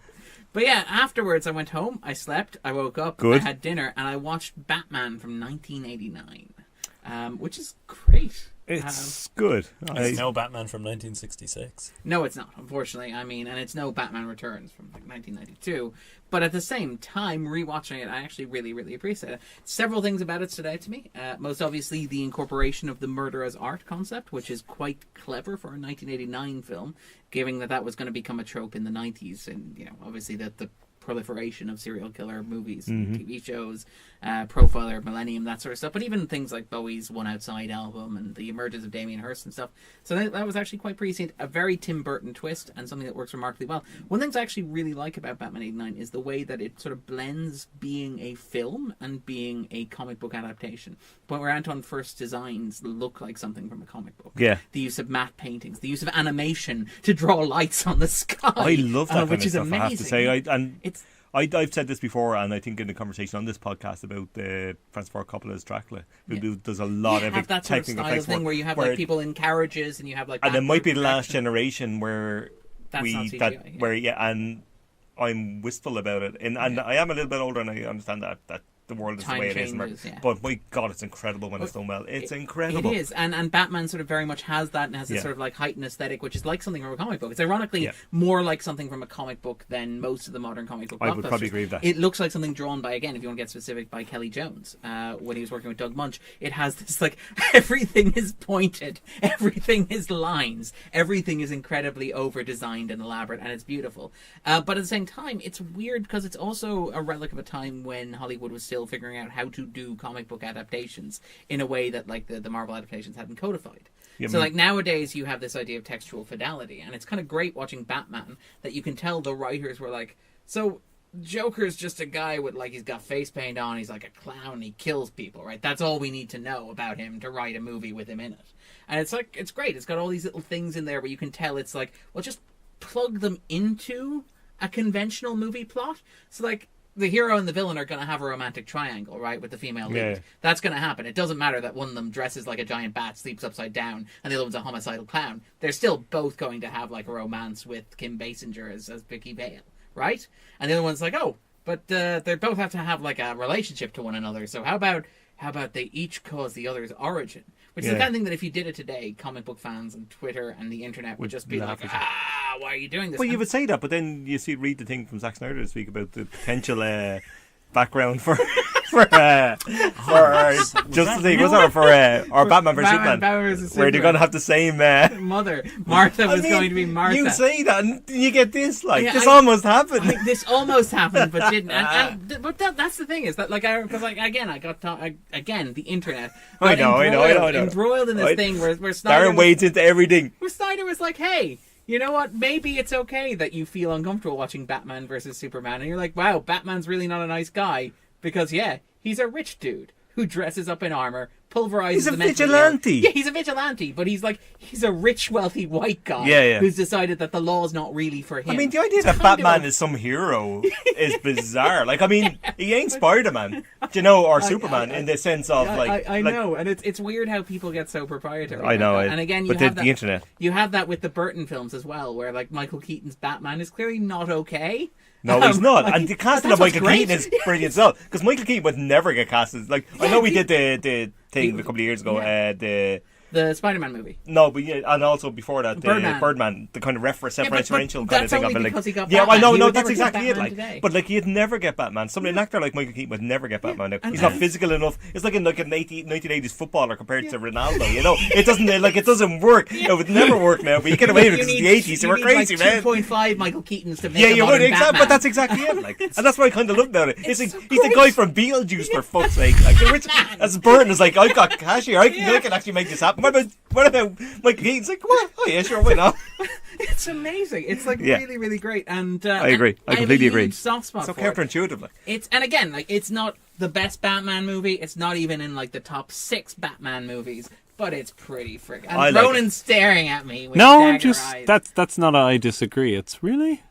But yeah, afterwards I went home, I slept, I woke up, Good. I had dinner, and I watched Batman from 1989, which is great. It's good. There's no Batman from 1966. No, it's not, unfortunately. I mean, and it's no Batman Returns from like 1992. But at the same time, rewatching it, I actually really, really appreciate it. Several things about it stood out to me. Most obviously, the incorporation of the murder as art concept, which is quite clever for a 1989 film, given that was going to become a trope in the 90s. And, obviously the proliferation of serial killer movies and TV shows, Profiler, Millennium, that sort of stuff. But even things like Bowie's One Outside album and the emergence of Damien Hirst and stuff. So that was actually quite prescient. A very Tim Burton twist and something that works remarkably well. One thing I actually really like about Batman 89 is the way that it sort of blends being a film and being a comic book adaptation. But where Anton first designs look like something from a comic book. Yeah. The use of matte paintings, the use of animation to draw lights on the sky. I love that kind which of is stuff, amazing. I have to say. It's I've said this before, and I think in the conversation on this podcast about Francis Ford Coppola's Dracula, who does a lot of have that sort of technical style effects thing work, where you have like people in carriages and you have like. and it might be the backward last projection. generation where That's not CGI, yeah. and I'm wistful about it, and I am a little bit older, and I understand that the world is Time the way it is, changes, yeah. but my God, it's incredible when it's done well. It's incredible. It is, and Batman sort of very much has that, and has this Yeah. sort of like heightened aesthetic, which is like something from a comic book. It's ironically Yeah. more like something from a comic book than most of the modern comic book I would blockbusters. probably agree with that. It looks like something drawn by, again, if you want to get specific, by Kelly Jones when he was working with Doug Munch. It has this like everything is pointed, everything is lines, everything is incredibly over designed and elaborate, and it's beautiful. But at the same time, it's weird because it's also a relic of a time when Hollywood was still figuring out how to do comic book adaptations in a way that like the Marvel adaptations hadn't codified. Yeah, So like nowadays you have this idea of textual fidelity, and it's kind of great watching Batman that you can tell the writers were like, so Joker's just a guy with like, he's got face paint on, he's like a clown, he kills people, right? That's all we need to know about him to write a movie with him in it. And it's like, it's great. It's got all these little things in there where you can tell it's like, well, just plug them into a conventional movie plot. So like, the hero and the villain are going to have a romantic triangle, right, with the female lead. Yeah. That's going to happen. It doesn't matter that one of them dresses like a giant bat, sleeps upside down, and the other one's a homicidal clown. They're still both going to have like a romance with Kim Basinger as Vicky Vale, right? And the other one's like, oh, but they both have to have like a relationship to one another. So how about they each cause the other's origin? Which is the kind of thing that if you did it today, comic book fans and Twitter and the internet would just be laugh like, at you. why are you doing this? Well, you would say that, but then you read the thing from Zack Snyder this week about the potential background for Justice League, was it for or Batman vs Superman, where they're going to have the same. Mother Martha was I mean, going to be Martha. You say that, and you get this. Like Yeah, this I- almost happened. This almost happened, but didn't. But that's the thing is that because again I got again the internet. I know. Embroiled in this I- thing where Snyder Darren wades into everything. where Snyder was like, hey, you know what? Maybe it's okay that you feel uncomfortable watching Batman versus Superman, and you're like, wow, Batman's really not a nice guy because he's a rich dude who dresses up in armor, pulverizes He's a the mentally vigilante. ill. Yeah, he's a vigilante, but he's a rich, wealthy white guy who's decided that the law's not really for him. I mean, the idea that Batman is some hero is bizarre. Like, I mean, he ain't Spider-Man, or Superman in the sense of I know, and it's weird how people get so proprietary. I know, and again, you but have the internet. You have that with the Burton films as well, where like Michael Keaton's Batman is clearly not okay. No, he's not. Like, and the casting of Michael Keaton is brilliant as well. Because Michael Keaton would never get casted. Like, I know we did the thing a couple of years ago, the Spider-Man movie. No, but and also before that, Birdman, the kind of referential kind of thing. Because he got I Batman. know, that's exactly it. Like, today. but like, you'd never get Batman. An actor like Michael Keaton would never get Batman. Now. He's not physical enough. It's like an 1980s footballer compared to Ronaldo. It doesn't work. It would never work now. But you get away with it because it's the 80s. So we're crazy, man. 2.5 Michael Keatons to make you would exactly. But that's exactly it. Like, and that's what I kind of loved about it. He's the guy from Beetlejuice, for fuck's sake. Like, as Burton is like, I've got cash here. I can actually make this happen. What about Michael Keaton's like, come on. Oh yeah, sure, why not? It's amazing. It's like really, really great. And I agree. I completely agree. Soft spot so for it. counterintuitive. Like. It's not the best Batman movie. It's not even in like the top 6 Batman movies. But it's pretty friggin'. And Ronan's staring at me with eyes. That's not. I disagree. It's really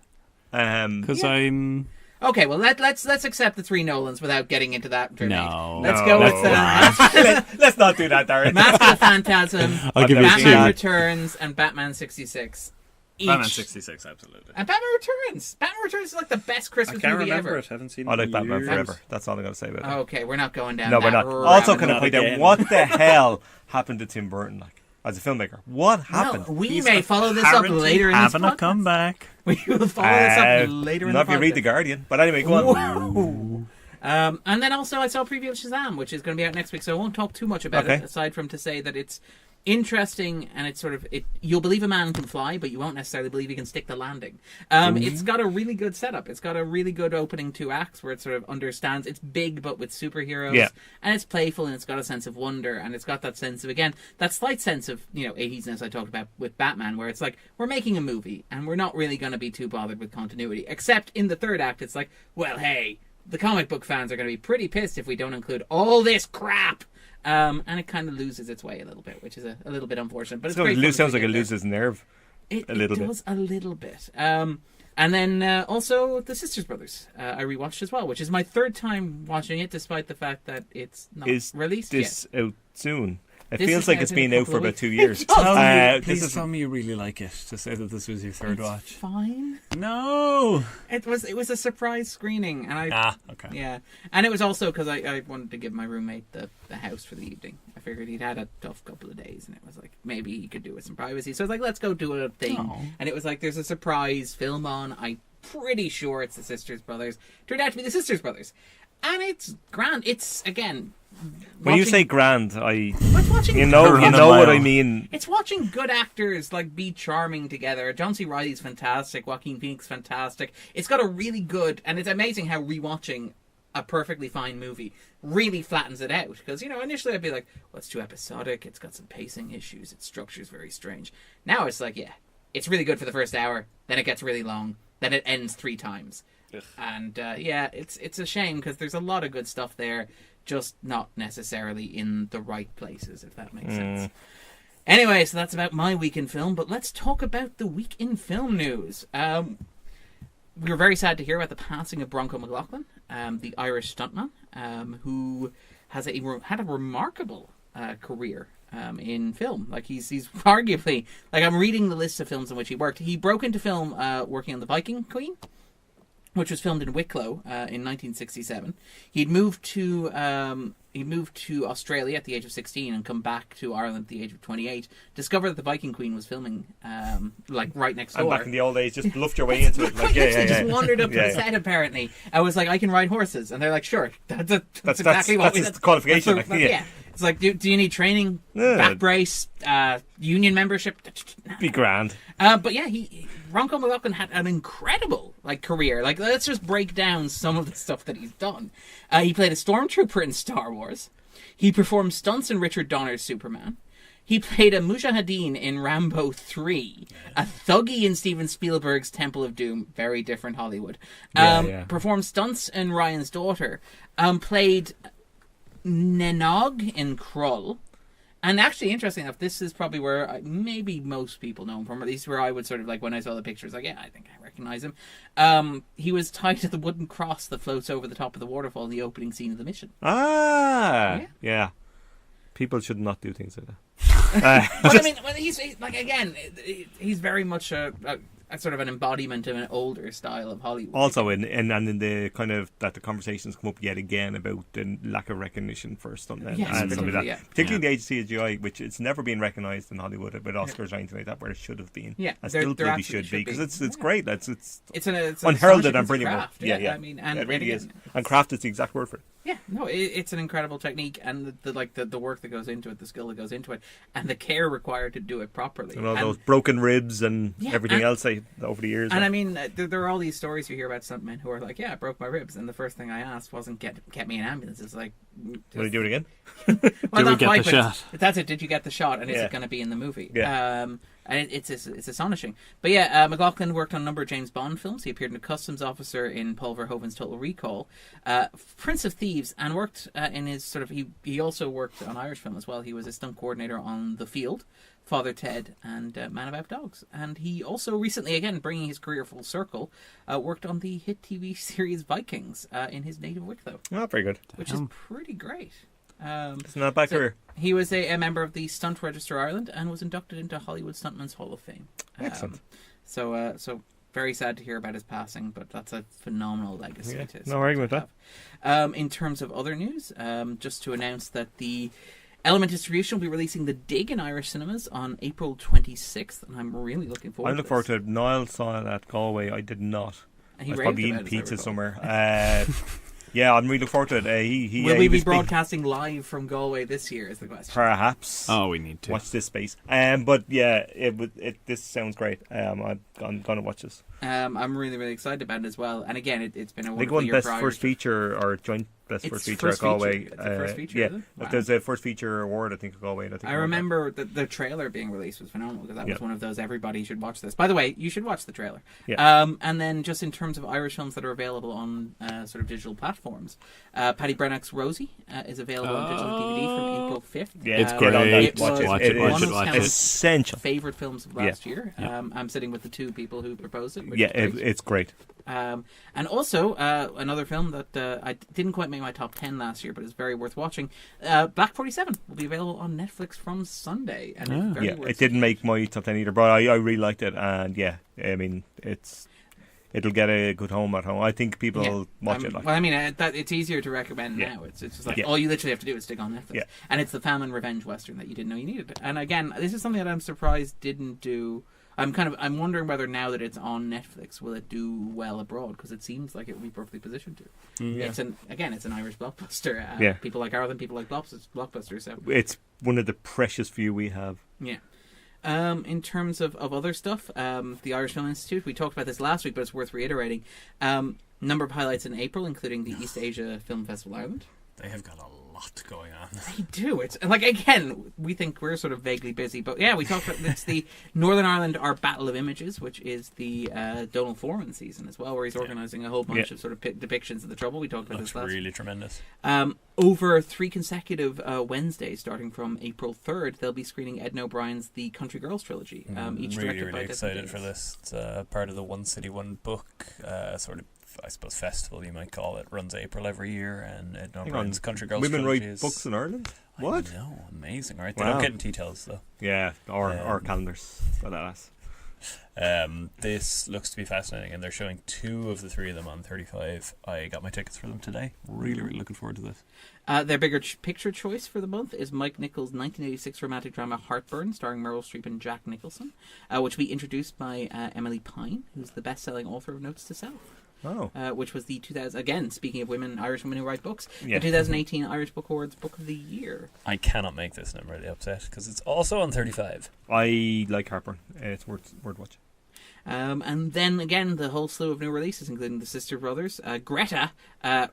because I'm. Okay, well let's accept the 3 Nolans without getting into that debate. No, let's go with let's not do that, Darren. Mask of the Phantasm, I'll give you Batman 2. Returns, and Batman 66. Batman 66, absolutely. And Batman Returns. Batman Returns is like the best Christmas movie ever. I haven't seen it. I like in Batman years. Forever. That's all I'm going to say about it. Okay, we're not going down. No, we're that not. rabbit Also, can I hole. point out again. what the hell happened to Tim Burton, like, as a filmmaker? What happened? Well, we may follow this up later in this having a podcast. comeback. We will follow this up later in the Not if you read The podcast. Guardian. But anyway, go on. Whoa. And then also I saw a preview of Shazam, which is going to be out next week, so I won't talk too much about it, aside from to say that it's interesting, and it's sort of you'll believe a man can fly, but you won't necessarily believe he can stick the landing. It's got a really good setup. It's got a really good opening 2 acts where it sort of understands. It's big, but with superheroes, and it's playful, and it's got a sense of wonder, and it's got that sense of, again, that slight sense of 80s-ness I talked about with Batman, where it's like we're making a movie, and we're not really going to be too bothered with continuity. Except in the 3rd act, it's like, well, hey, the comic book fans are going to be pretty pissed if we don't include all this crap. And it kind of loses its way a little bit, which is a little bit unfortunate. But it's great. It sounds like it loses nerve. It does a little bit. And then also The Sisters Brothers, I rewatched as well, which is my 3rd time watching it, despite the fact that it's not released yet. Is this out soon? It This feels is like out it's in a been out couple for of about weeks. 2 years. Please tell me you really like it, to say that this was your 3rd watch. Fine. No! It was a surprise screening, and Okay. yeah, and it was also because I wanted to give my roommate the house for the evening. I figured he'd had a tough couple of days, and it was like maybe he could do with some privacy. So I was like, let's go do a thing. Oh. And it was like, there's a surprise film on. I'm pretty sure it's The Sisters Brothers. Turned out to be The Sisters Brothers, and it's grand. It's again. When you say grand, watching you know what I mean. It's watching good actors like be charming together. John C. Reilly's fantastic. Joaquin Phoenix fantastic. It's got a really good, and it's amazing how rewatching a perfectly fine movie really flattens it out. Because initially I'd be like, well, it's too episodic. It's got some pacing issues. Its structure's very strange. Now it's like, it's really good for the first hour. Then it gets really long. Then it ends 3 times. Ugh. And it's a shame because there's a lot of good stuff there. Just not necessarily in the right places, if that makes sense. Anyway, so that's about my week in film, but let's talk about the week in film news. We were very sad to hear about the passing of Broncho McLoughlin, the Irish stuntman, who has had a remarkable career in film. Like he's arguably, like I'm reading the list of films in which he worked. He broke into film working on The Viking Queen, which was filmed in Wicklow in 1967. He'd moved to Australia at the age of 16 and come back to Ireland at the age of 28. Discovered that The Viking Queen was filming like right next door. And back in the old days, just bluffed your way into it. Like, just wandered up to the set apparently. I was like, I can ride horses, and they're like, sure. That's exactly what that's his qualification. It's like, do you need training, back brace, union membership? Be grand. But yeah, Broncho McLoughlin had an incredible career. Like, let's just break down some of the stuff that he's done. He played a stormtrooper in Star Wars. He performed stunts in Richard Donner's Superman. He played a Mujahideen in Rambo 3, a thuggy in Steven Spielberg's Temple of Doom, very different Hollywood. Performed stunts in Ryan's Daughter. Played Nenog in Krull. And actually, interesting enough, this is probably where maybe most people know him from, or at least where I would sort of, like, when I saw the pictures, like, yeah, I think I recognize him. He was tied to the wooden cross that floats over the top of the waterfall in the opening scene of the mission. Yeah. People should not do things like that. Well, I mean, he's like, again, he's very much a sort of an embodiment of an older style of Hollywood. Also, in the kind of that the conversations come up yet again about the lack of recognition for stuntmen and stuff like that. Yeah. Particularly the age of CGI, which it's never been recognised in Hollywood with Oscars or anything like that, where it should have been. Yeah, and still there bloody should be, because it's great. It's an unheralded and brilliant. Craft, yeah. I mean, and it really again, is. And craft is the exact word for it. Yeah, no, it's an incredible technique, and the work that goes into it, the skill that goes into it, and the care required to do it properly. And all those broken ribs and everything else over the years. And I mean, there are all these stories you hear about stuntmen who are like, yeah, I broke my ribs, and the first thing I asked wasn't get me an ambulance. It's like, will you do it again? Well, did we get the shot? That's it. Did you get the shot? And is it going to be in the movie? Yeah. And it's astonishing. But yeah, McLoughlin worked on a number of James Bond films. He appeared in A Customs Officer in Paul Verhoeven's Total Recall, Prince of Thieves, and worked in his sort of. He also worked on Irish film as well. He was a stunt coordinator on The Field, Father Ted, and Man About Dogs. And he also recently, again bringing his career full circle, worked on the hit TV series Vikings in his native Wicklow. Oh, very good. Which is pretty great. It's not a bad career. He was a member of the Stunt Register Ireland and was inducted into Hollywood Stuntmen's Hall of Fame. Excellent. So very sad to hear about his passing, but that's a phenomenal legacy. No argument with that. In terms of other news, just to announce that the Element Distribution will be releasing The Dig in Irish cinemas on April 26th, and I'm really looking forward to it. I look forward to it. Niall saw it at Galway. I did not. He I was probably eating pizza somewhere. Yeah, I'm really looking forward to it. Will we be broadcasting live from Galway this year is the question. Perhaps. Oh, we need to. Watch this space. But yeah, this sounds great. I'm going to watch this. I'm really, really excited about it as well. And again, it's been a wonderful they won year Best for First Feature or Joint Best First Feature at Galway. It's a first feature, yeah, is it? Wow. There's a First Feature award, I think, at Galway. I remember the trailer being released was phenomenal, because that was one of those everybody should watch this. By the way, you should watch the trailer. Yeah. And then just in terms of Irish films that are available on sort of digital platforms, Paddy Brennock's Rosie is available on digital DVD from April 5th. Yeah, it's great. Watch It it. was one Watch of it. Scannain's Essential. favorite films of last year. Yeah. I'm sitting with the two people who proposed it. Which Yeah, is great. it's great. And also, another film that I didn't quite make my top 10 last year, but is very worth watching. Black 47 will be available on Netflix from Sunday. And it's very worth it didn't make my top 10 either, but I really liked it. And yeah, I mean, it'll get a good home at home. I think people will watch it. Well, I mean, it's easier to recommend now. It's just like all you literally have to do is stick on Netflix. Yeah. And it's the famine revenge western that you didn't know you needed. And again, this is something that I'm surprised didn't do. I'm wondering whether now that it's on Netflix, will it do well abroad? Because it seems like it would be perfectly positioned to. It's an Irish blockbuster. People like Ireland, people like blockbusters. So it's one of the precious few we have. Yeah. In terms of other stuff, the Irish Film Institute, we talked about this last week, but it's worth reiterating. Number of highlights in April, including the East Asia Film Festival Ireland. They have got a lot going on. They do. It's like, again, we think we're sort of vaguely busy, but yeah, we talked about it's the Northern Ireland Our Battle of Images, which is the Donald Foreman season as well, where he's organising a whole bunch of sort of depictions of the Trouble. We talked about this last. Really tremendous. Over 3 consecutive Wednesdays, starting from April 3rd, they'll be screening Ed O'Brien's The Country Girls trilogy. Each directed by excited for this. It's part of the One City One Book sort of, I suppose, festival you might call it. Runs April every year, and Ed O'Brien's Country Girls Women trilogy write books in Ireland? What? I know, amazing, right? Wow. They don't get in details though. Yeah, or calendars. This looks to be fascinating, and they're showing 2 of the 3 of them on 35. I got my tickets for them today. Really, really looking forward to this. Their bigger picture choice for the month is Mike Nichols' 1986 romantic drama Heartburn, starring Meryl Streep and Jack Nicholson, which will be introduced by Emily Pine, who's the best-selling author of Notes to Self. Oh. Which was the again, speaking of women, Irish women who write books, the 2018 Irish Book Awards Book of the Year. I cannot make this, and I'm really upset because it's also on 35. I like Harper. It's worth watching. And then again, the whole slew of new releases, including the Sister Brothers, Greta,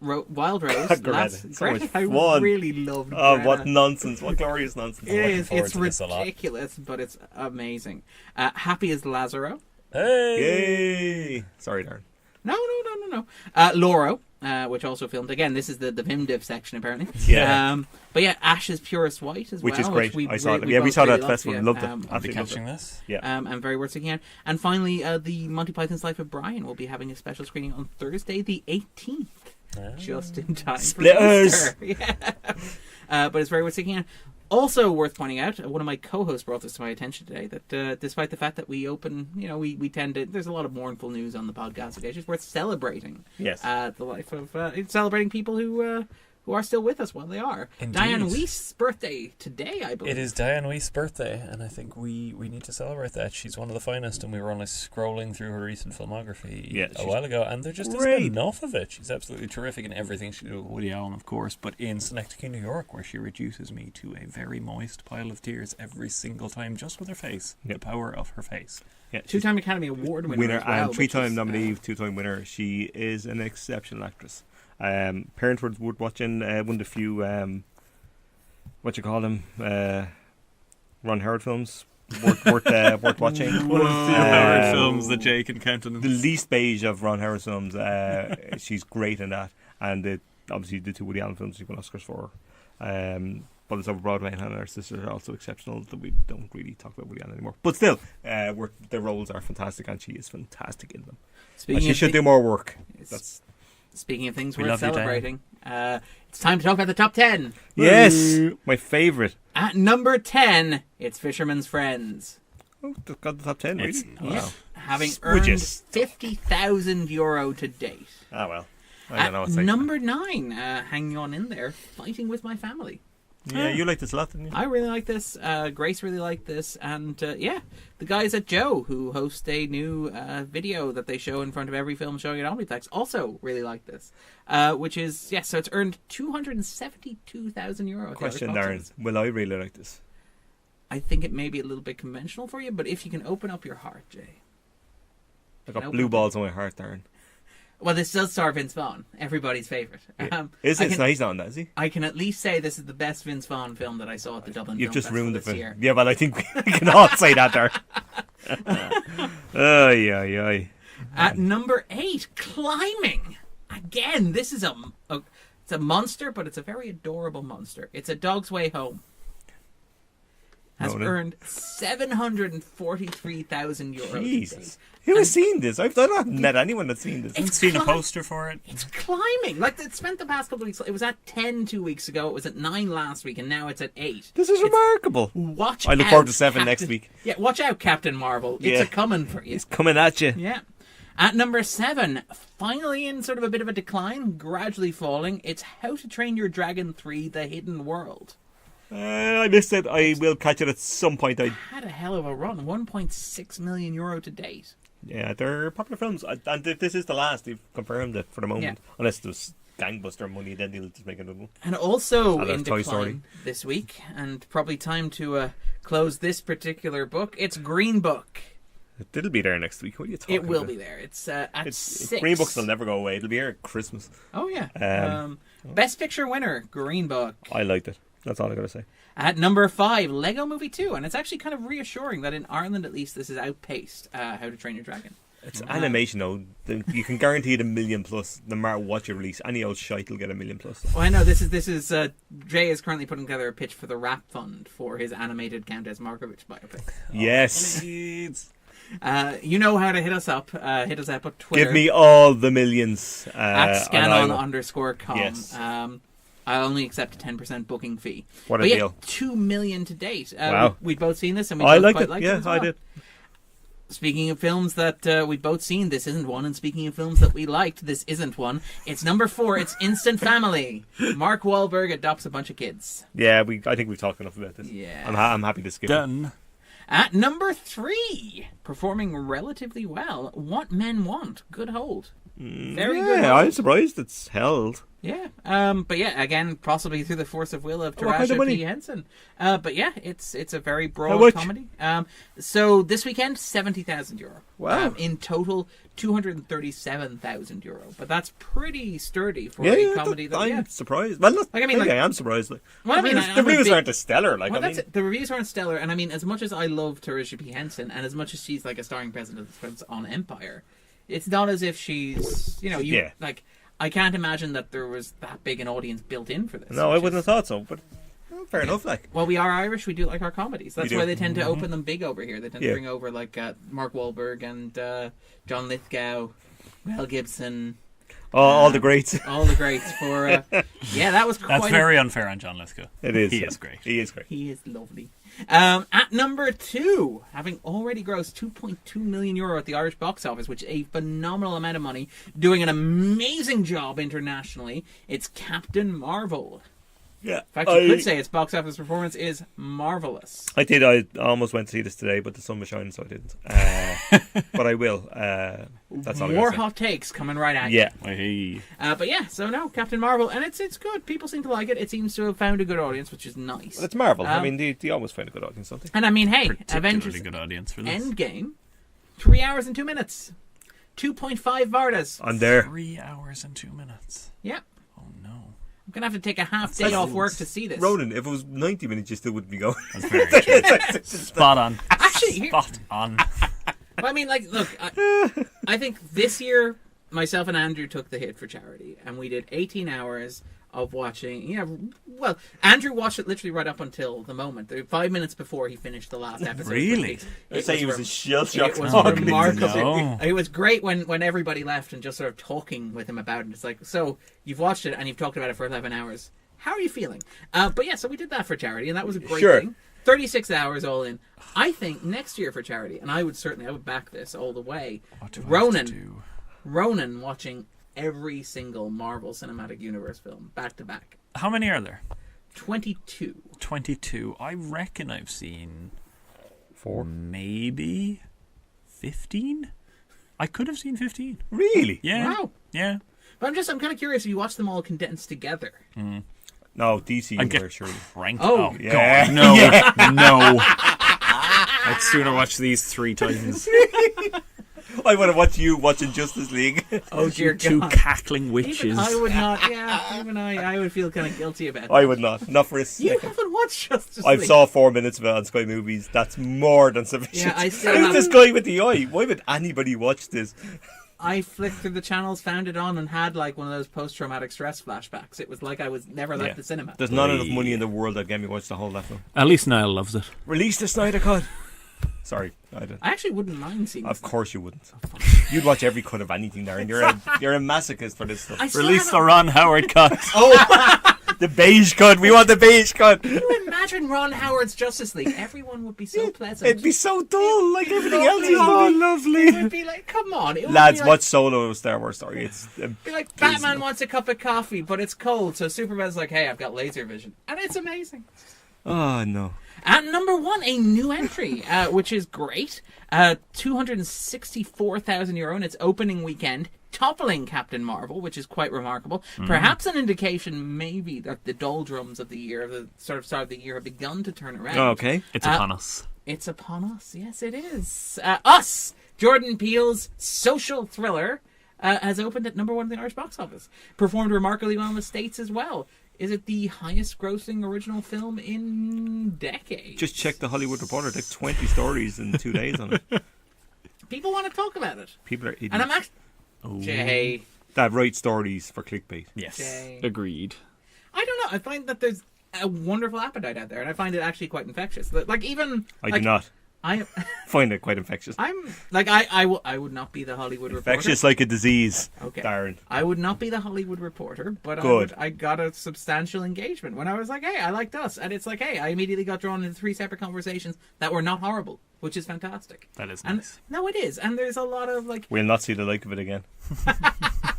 Wild Rose. Greta. So much I fun. really loved Oh, Greta. what nonsense. What glorious nonsense. It is. forward It's to this a lot. ridiculous, but it's amazing. Happy as Lazaro. Hey! Yay! Sorry, Darren. No. Loro, which also filmed. Again, this is the Vim Div section, apparently. Yeah. But yeah, Ash's Purest White as Which well. is great. We I saw it. we Yeah, we both saw that really at festival. loved, Loved it. yeah. I'll be Absolutely loved catching it. this. Yeah. And very worth looking at. And finally, the Monty Python's Life of Brian will be having a special screening on Thursday, the 18th. Just in time Splitters! for Easter. Yeah. But it's very worth looking at. Also worth pointing out, one of my co-hosts brought this to my attention today, that despite the fact that we open, we tend to, there's a lot of mournful news on the podcast today, it's just worth celebrating Yes. the life of, celebrating people who are still with us while they are. Indeed. Diane Weist's birthday today, I believe. It is Diane Weist's birthday, and I think we need to celebrate that. She's one of the finest, and we were only scrolling through her recent filmography a while ago, and there just great. isn't enough of it. She's absolutely terrific in everything she did with Woody Allen, of course, but in Synecdoche, New York, where she reduces me to a very moist pile of tears every single time, just with her face. Yep. The power of her face. Yeah. Two-time Academy Award winner as well, and which three-time is, nominee, two-time winner. She is an exceptional actress. Parents were watching one of the few what you call them Ron Howard films worth watching. One of the few Howard films that Jay can countenance. The least beige of Ron Howard films. She's great in that, and obviously the two Woody Allen films she won Oscars for. But it's over Broadway, and her sister are also exceptional. That we don't really talk about Woody Allen anymore. But still, their roles are fantastic, and she is fantastic in them. And she should do more work. Speaking of things We worth love you, Dan. celebrating, it's time to talk about the top 10. Yes, my favourite. At number 10, it's Fisherman's Friends. Oh, got the top 10, really? It's- Yeah. Having Would you earned €50,000 to date. Ah, well. I don't know At what's like. number 9, hanging on in there, Fighting with My Family. Yeah, you like this a lot, didn't you? I really like this. Grace really liked this. And the guys at Joe, who host a new video that they show in front of every film showing at Omniplex, also really like this. Which is, so it's earned €272,000. Question, Darren. Will I really like this? I think it may be a little bit conventional for you, but if you can open up your heart, Jay. I got blue balls on my heart, Darren. Well, this does star Vince Vaughn, everybody's favourite. Is it? He's not on that, is he? I can at least say this is the best Vince Vaughn film that I saw at the Dublin You've Film just Festival ruined the this film. year. Yeah, well, I think we can all say that, Darren. Ay. At number 8, Climbing. Again, this is it's a monster, but it's a very adorable monster. It's A Dog's Way Home. Has earned €743,000. Jesus. Who has seen this? I haven't met anyone that's seen this. I've seen a poster for it. It's climbing. Like, it spent the past couple of weeks. It was at 10 2 weeks ago. It was at 9 last week, and now it's at 8. This is remarkable. Watch I look out, forward to 7 Captain- next week. Yeah, watch out, Captain Marvel. It's Yeah. a coming for you. He's coming at you. Yeah. At number 7, finally in sort of a bit of a decline, gradually falling, it's How to Train Your Dragon 3: The Hidden World. I missed it. I will catch it at some point. Had a hell of a run, €1.6 million to date. Yeah, they're popular films. And if this is the last, they've confirmed it for the moment. Yeah. Unless there's gangbuster money, then they'll just make another one. And also And in that's Toy decline Story. this week, and probably time to close this particular book, it's Green Book. It'll be there next week. What are you talking It will about? be there. It's at 6. Green Books will never go away. It'll be here at Christmas. Oh, yeah. Best Picture winner, Green Book. I liked it. That's all I gotta say. At number 5, Lego Movie 2. And it's actually kind of reassuring that in Ireland, at least, this has outpaced How to Train Your Dragon. It's animation, though. You can guarantee it $1 million plus, no matter what you release. Any old shite will get $1 million plus. Well, I know this is Jay is currently putting together a pitch for the Rap Fund for his animated Countess Markovich biopic. Yes. Please. You know how to hit us up. Hit us up on Twitter. Give me all the millions. at Scannain_com. Yes. I only accept a 10% booking fee. What a but deal. 2 million to date. Wow. We've both seen this, and we I both liked quite it. liked Yeah, it as well. I did. Speaking of films that we've both seen, this isn't one. And speaking of films that we liked, this isn't one. It's number 4. It's Instant Family. Mark Wahlberg adopts a bunch of kids. Yeah, I think we've talked enough about this. Yeah. I'm happy to skip it. Done. At number 3, performing relatively well, What Men Want. Good hold. Very good Yeah, hold. I'm surprised it's held. Yeah. But yeah, again, possibly through the force of will of What kind of Taraji money? P. Henson. But yeah, it's a very How broad much? comedy. So this weekend, €70,000. Wow. In total, €237,000. But that's pretty sturdy for Yeah, a comedy. I'm surprised. Well, not, Like, I mean, maybe like- I am surprised. Like, Well, I mean, the I'm a reviews big- aren't as stellar. Like, Well, I that's mean, it. The reviews aren't stellar, and I mean, as much as I love Taraji P. Henson, and as much as she's like a starring presence on Empire, it's not as if she's, Yeah. like, I can't imagine that there was that big an audience built in for this. no, I which wouldn't is- have thought so. But fair enough. Like, Well, we are Irish. We do like our comedies. That's do. why they tend to open them big over here. They tend Yeah. to bring over like Mark Wahlberg and John Lithgow, Mel Gibson, all the greats. all the greats. For yeah, that was quite. That's very unfair on John Lithgow. It is. He is great. He is great. He is lovely. At number 2, having already grossed €2.2 million at the Irish box office, which is a phenomenal amount of money, doing an amazing job internationally, it's Captain Marvel. Yeah. In fact, you could say its box office performance is marvelous. I did. I almost went to see this today, but the sun was shining, so I didn't. But I will. That's all. More I gotta hot takes coming right at say. Yeah. Hey. you. But yeah, so no, Captain Marvel, and it's good. People seem to like it. It seems to have found a good audience, which is nice. Well, it's Marvel. I Um, mean, they almost find a good audience, don't they? And I mean, hey, Particularly Avengers good audience for this. Endgame, 3 hours and 2 minutes, 2.5 Vardas. I'm there. 3 hours and 2 minutes. Yeah. Oh no. I'm gonna have to take a half day off work to see this. Ronan, if it was 90 minutes, you still wouldn't be going. That's very true. Spot on. Actually, here- Spot on. Well, I mean, like, look, I think this year myself and Andrew took the hit for charity, and we did 18 hours of watching. Yeah, well, Andrew watched it literally right up until the moment, 5 minutes before he finished the last episode. Really? I say he was a shell shock. It was talking. remarkable. No. It was great when everybody left and just sort of talking with him about it. It's like, so you've watched it and you've talked about it for 11 hours. How are you feeling? But yeah, so we did that for charity, and that was a great Sure. thing. 36 hours all in. I think next year for charity, and I would back this all the way. What do I have to do? Ronan watching every single Marvel Cinematic Universe film back to back. How many are there? 22. 22. I reckon I've seen 4. maybe 15. I could have seen 15. Really? Yeah. Wow. Yeah. But I'm kind of curious if you watch them all condensed together. No, DC I get Universe, surely. cranked. Oh. Yeah. God. No. No. I'd sooner watch these 3 times. I want to watch you watching Justice League. Oh dear Two God. cackling witches. Even I would not. Yeah, even I would feel kind of guilty about that. I would not. Not for a You second. haven't watched Justice I've League. saw 4 minutes of it on Sky Movies. That's more than sufficient. Yeah, I still Who's have- this guy with the eye? Why would anybody watch this? I flicked through the channels, found it on, and had like one of those post-traumatic stress flashbacks. It was like I was never left Yeah. the cinema. There's not enough money in the world that get me watch the whole that film. At least Niall loves it. Release the Snyder Cut. Sorry, I didn't. I actually wouldn't mind seeing. Of this. course you wouldn't. You'd watch every cut of anything, Darren. You're a masochist for this stuff. I still Release the haven't- Ron Howard cut. The beige cut. We want the beige cut. Can you imagine Ron Howard's Justice League? Everyone would be so pleasant. It'd be so dull, like everything else lovely. is dull. Lovely. It would be like, come on, it would Lads, be like, watch Solo Star Wars Story. It's be like Batman wants a cup of coffee, but it's cold, so Superman's like, hey, I've got laser vision, and it's amazing. oh no. At number 1, a new entry, which is great. €264,000 in its opening weekend, toppling Captain Marvel, which is quite remarkable. Perhaps an indication, maybe, that the doldrums of the year, the sort of start of the year, have begun to turn around. Okay. It's upon us. It's upon us. Yes, it is. Us! Jordan Peele's social thriller has opened at number 1 in the Irish box office. Performed remarkably well in the States as well. Is it the highest grossing original film in decades? Just check the Hollywood Reporter. Like 20 stories in 2 days on it. People want to talk about it. People are idiots. And I'm actually... Jay. that write stories for clickbait. Yes. Jay. Agreed. I don't know. I find that there's a wonderful appetite out there, and I find it actually quite infectious. Like, even... I like, do not I, find it quite infectious. I'm... Like, I would not be the Hollywood Reporter. Infectious like a disease, Okay. Darren. I would not be the Hollywood Reporter, but Good. I got a substantial engagement when I was like, hey, I liked us. And it's like, hey, I immediately got drawn into 3 separate conversations that were not horrible, which is fantastic. That is And nice. no, it is. And there's a lot of like, We'll not see the like of it again.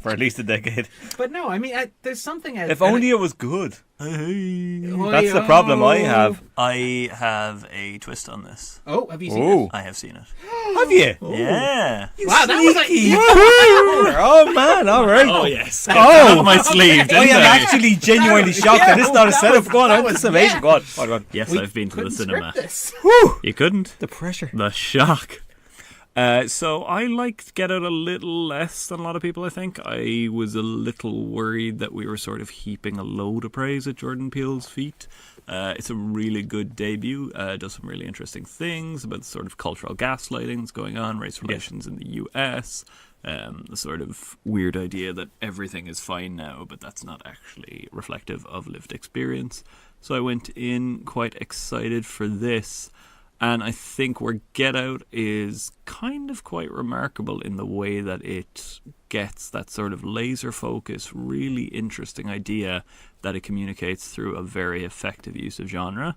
for at least a decade. But no, I mean, there's something. If only it was good. Oh, That's the problem I have. I have a twist on this. Oh, have you seen Oh, I have seen it. have you? Yeah. Wow, that was like. Oh man, all right. Oh yes. Oh, My sleeve. I Didn't am I? actually genuinely shocked that this is not a that setup. was- Go on, that this is was- amazing. yeah. Go on, go on. Yes, I've been to the Couldn't cinema. script this. Whew. You couldn't. The pressure. The shock. So I liked Get Out a little less than a lot of people, I think. I was a little worried that we were sort of heaping a load of praise at Jordan Peele's feet. It's a really good debut. Does some really interesting things about the sort of cultural gaslighting that's going on, race relations in the US, the sort of weird idea that everything is fine now, but that's not actually reflective of lived experience. So I went in quite excited for this. And I think where Get Out is kind of quite remarkable in the way that it gets that sort of laser focus, really interesting idea that it communicates through a very effective use of genre.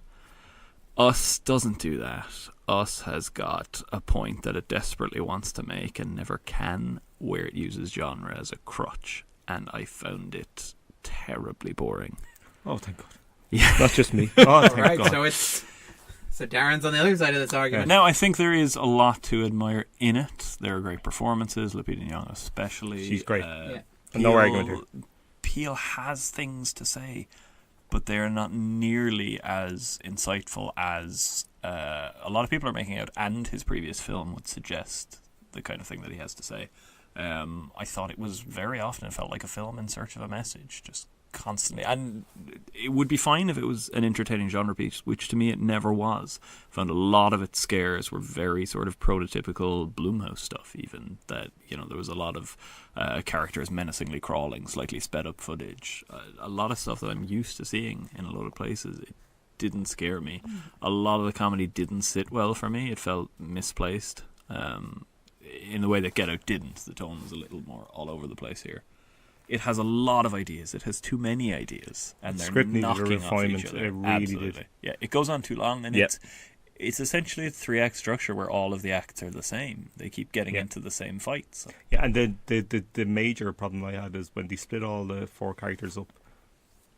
Us doesn't do that. Us has got a point that it desperately wants to make and never can, where it uses genre as a crutch. And I found it terribly boring. Oh, thank God. Yeah. Not just me. Oh, thank Right, God. so Darren's on the other side of this argument. Now, I think there is a lot to admire in it. There are great performances, Lupita Nyong'o especially. She's great. Yeah. No argument here. Peele has things to say, but they are not nearly as insightful as a lot of people are making out, and his previous film would suggest the kind of thing that he has to say. I thought it was very often, it felt like a film in search of a message, just constantly. And it would be fine if it was an entertaining genre piece, which to me it never was. Found a lot of its scares were very sort of prototypical Blumhouse stuff, even. That, there was a lot of characters menacingly crawling, slightly sped up footage. A lot of stuff that I'm used to seeing in a lot of places. It didn't scare me. A lot of the comedy didn't sit well for me. It felt misplaced. In the way that Get Out didn't. The tone was a little more all over the place here. It has a lot of ideas. It has too many ideas, and they're Script needed a knocking off refinement. each other. It really Absolutely. did. Yeah, it goes on too long, and Yep. it's essentially a 3-act structure where all of the acts are the same. They keep getting Yeah. into the same fights. Yeah, and the major problem I had is when they split all the 4 characters up.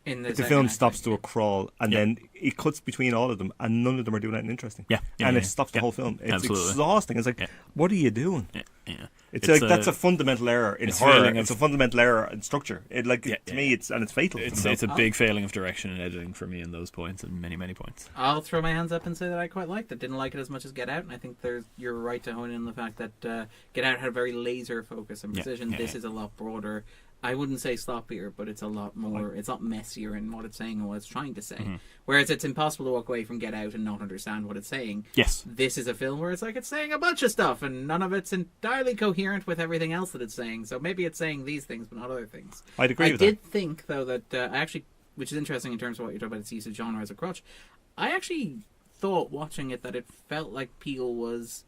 In The second film act, stops to yeah. a crawl, and Yeah. then it cuts between all of them, and none of them are doing anything interesting. Yeah, and yeah, it stops the yeah. whole film. It's Absolutely. exhausting. It's like, Yeah. what are you doing? Yeah, yeah. It's like that's a fundamental error in it's horror. failing It's of- a fundamental error in structure. It Yeah, to me, it's fatal. It's a big failing of direction and editing for me in those points, and many, many points. I'll throw my hands up and say that I quite liked it. Didn't like it as much as Get Out, and I think you're right to hone in on the fact that Get Out had a very laser focus and Yeah, precision. yeah, This yeah. is a lot broader. I wouldn't say sloppier, but it's a lot more. It's a lot messier in what it's saying and what it's trying to say. Mm-hmm. Whereas it's impossible to walk away from Get Out and not understand what it's saying. Yes. This is a film where it's like it's saying a bunch of stuff, and none of it's entirely coherent with everything else that it's saying. So maybe it's saying these things, but not other things. I'd agree I with did think, though, that I actually, which is interesting in terms of what you're talking about, its use of genre as a crutch. I actually thought watching it that it felt like Peele was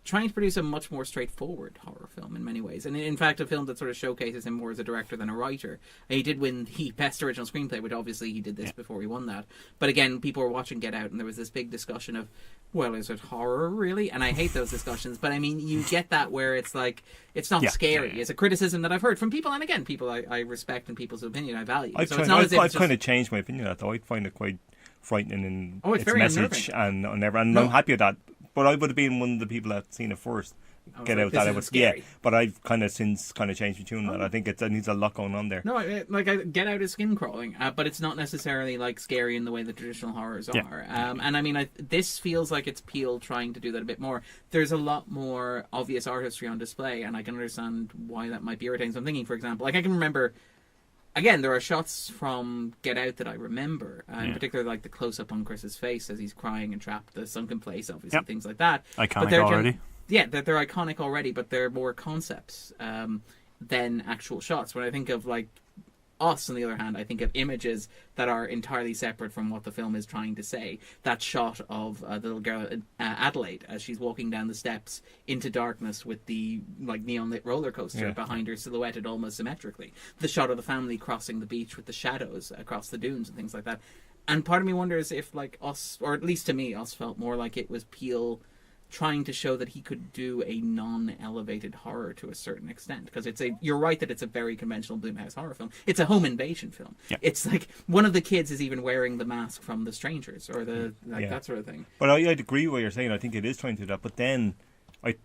trying to produce a much more straightforward horror film in many ways. And in fact, a film that sort of showcases him more as a director than a writer. He did win the Best Original Screenplay, which obviously he did this before he won that. But again, people were watching Get Out, and there was this big discussion of, well, is it horror, really? And I hate those discussions. But I mean, you get that where it's like, it's not scary. Yeah. It's a criticism that I've heard from people, and again, people I respect and people's opinion I value. I've So it's not as if I've it's kind just... of changed my opinion on that, though. I find it quite frightening in Oh, it's its very message, unnerving. and No. I'm happy with that. But I would have been one of the people that seen it first. I was Get like, Out this that I isn't would, scary. but I've kind of since changed my tune on that. I think it needs a lot going on there. No, Get Out is skin crawling, but it's not necessarily like scary in the way that traditional horrors Yeah. are. And I mean, this feels like it's Peele trying to do that a bit more. There's a lot more obvious artistry on display, and I can understand why that might be irritating. So I'm thinking, for example, like I can remember. Again, there are shots from Get Out that I remember, in particular, like the close-up on Chris's face as he's crying and trapped, the sunken place, obviously, Yep. things like that. Iconic But they're already. Yeah, they're iconic already, but they're more concepts than actual shots. When I think of, like, Us, on the other hand, I think of images that are entirely separate from what the film is trying to say. That shot of the little girl, Adelaide, as she's walking down the steps into darkness with the like neon-lit roller coaster Yeah. behind her, silhouetted almost symmetrically. The shot of the family crossing the beach with the shadows across the dunes and things like that. And part of me wonders if, like, Us, or at least to me, Us felt more like it was Peele trying to show that he could do a non-elevated horror to a certain extent, because you're right that it's a very conventional Blumhouse horror film. It's a home invasion film. Yeah. It's like one of the kids is even wearing the mask from The Strangers or that sort of thing. But I'd agree with what you're saying. I think it is trying to do that, but then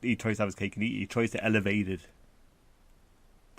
he tries to have his cake and eat it. He tries to elevate it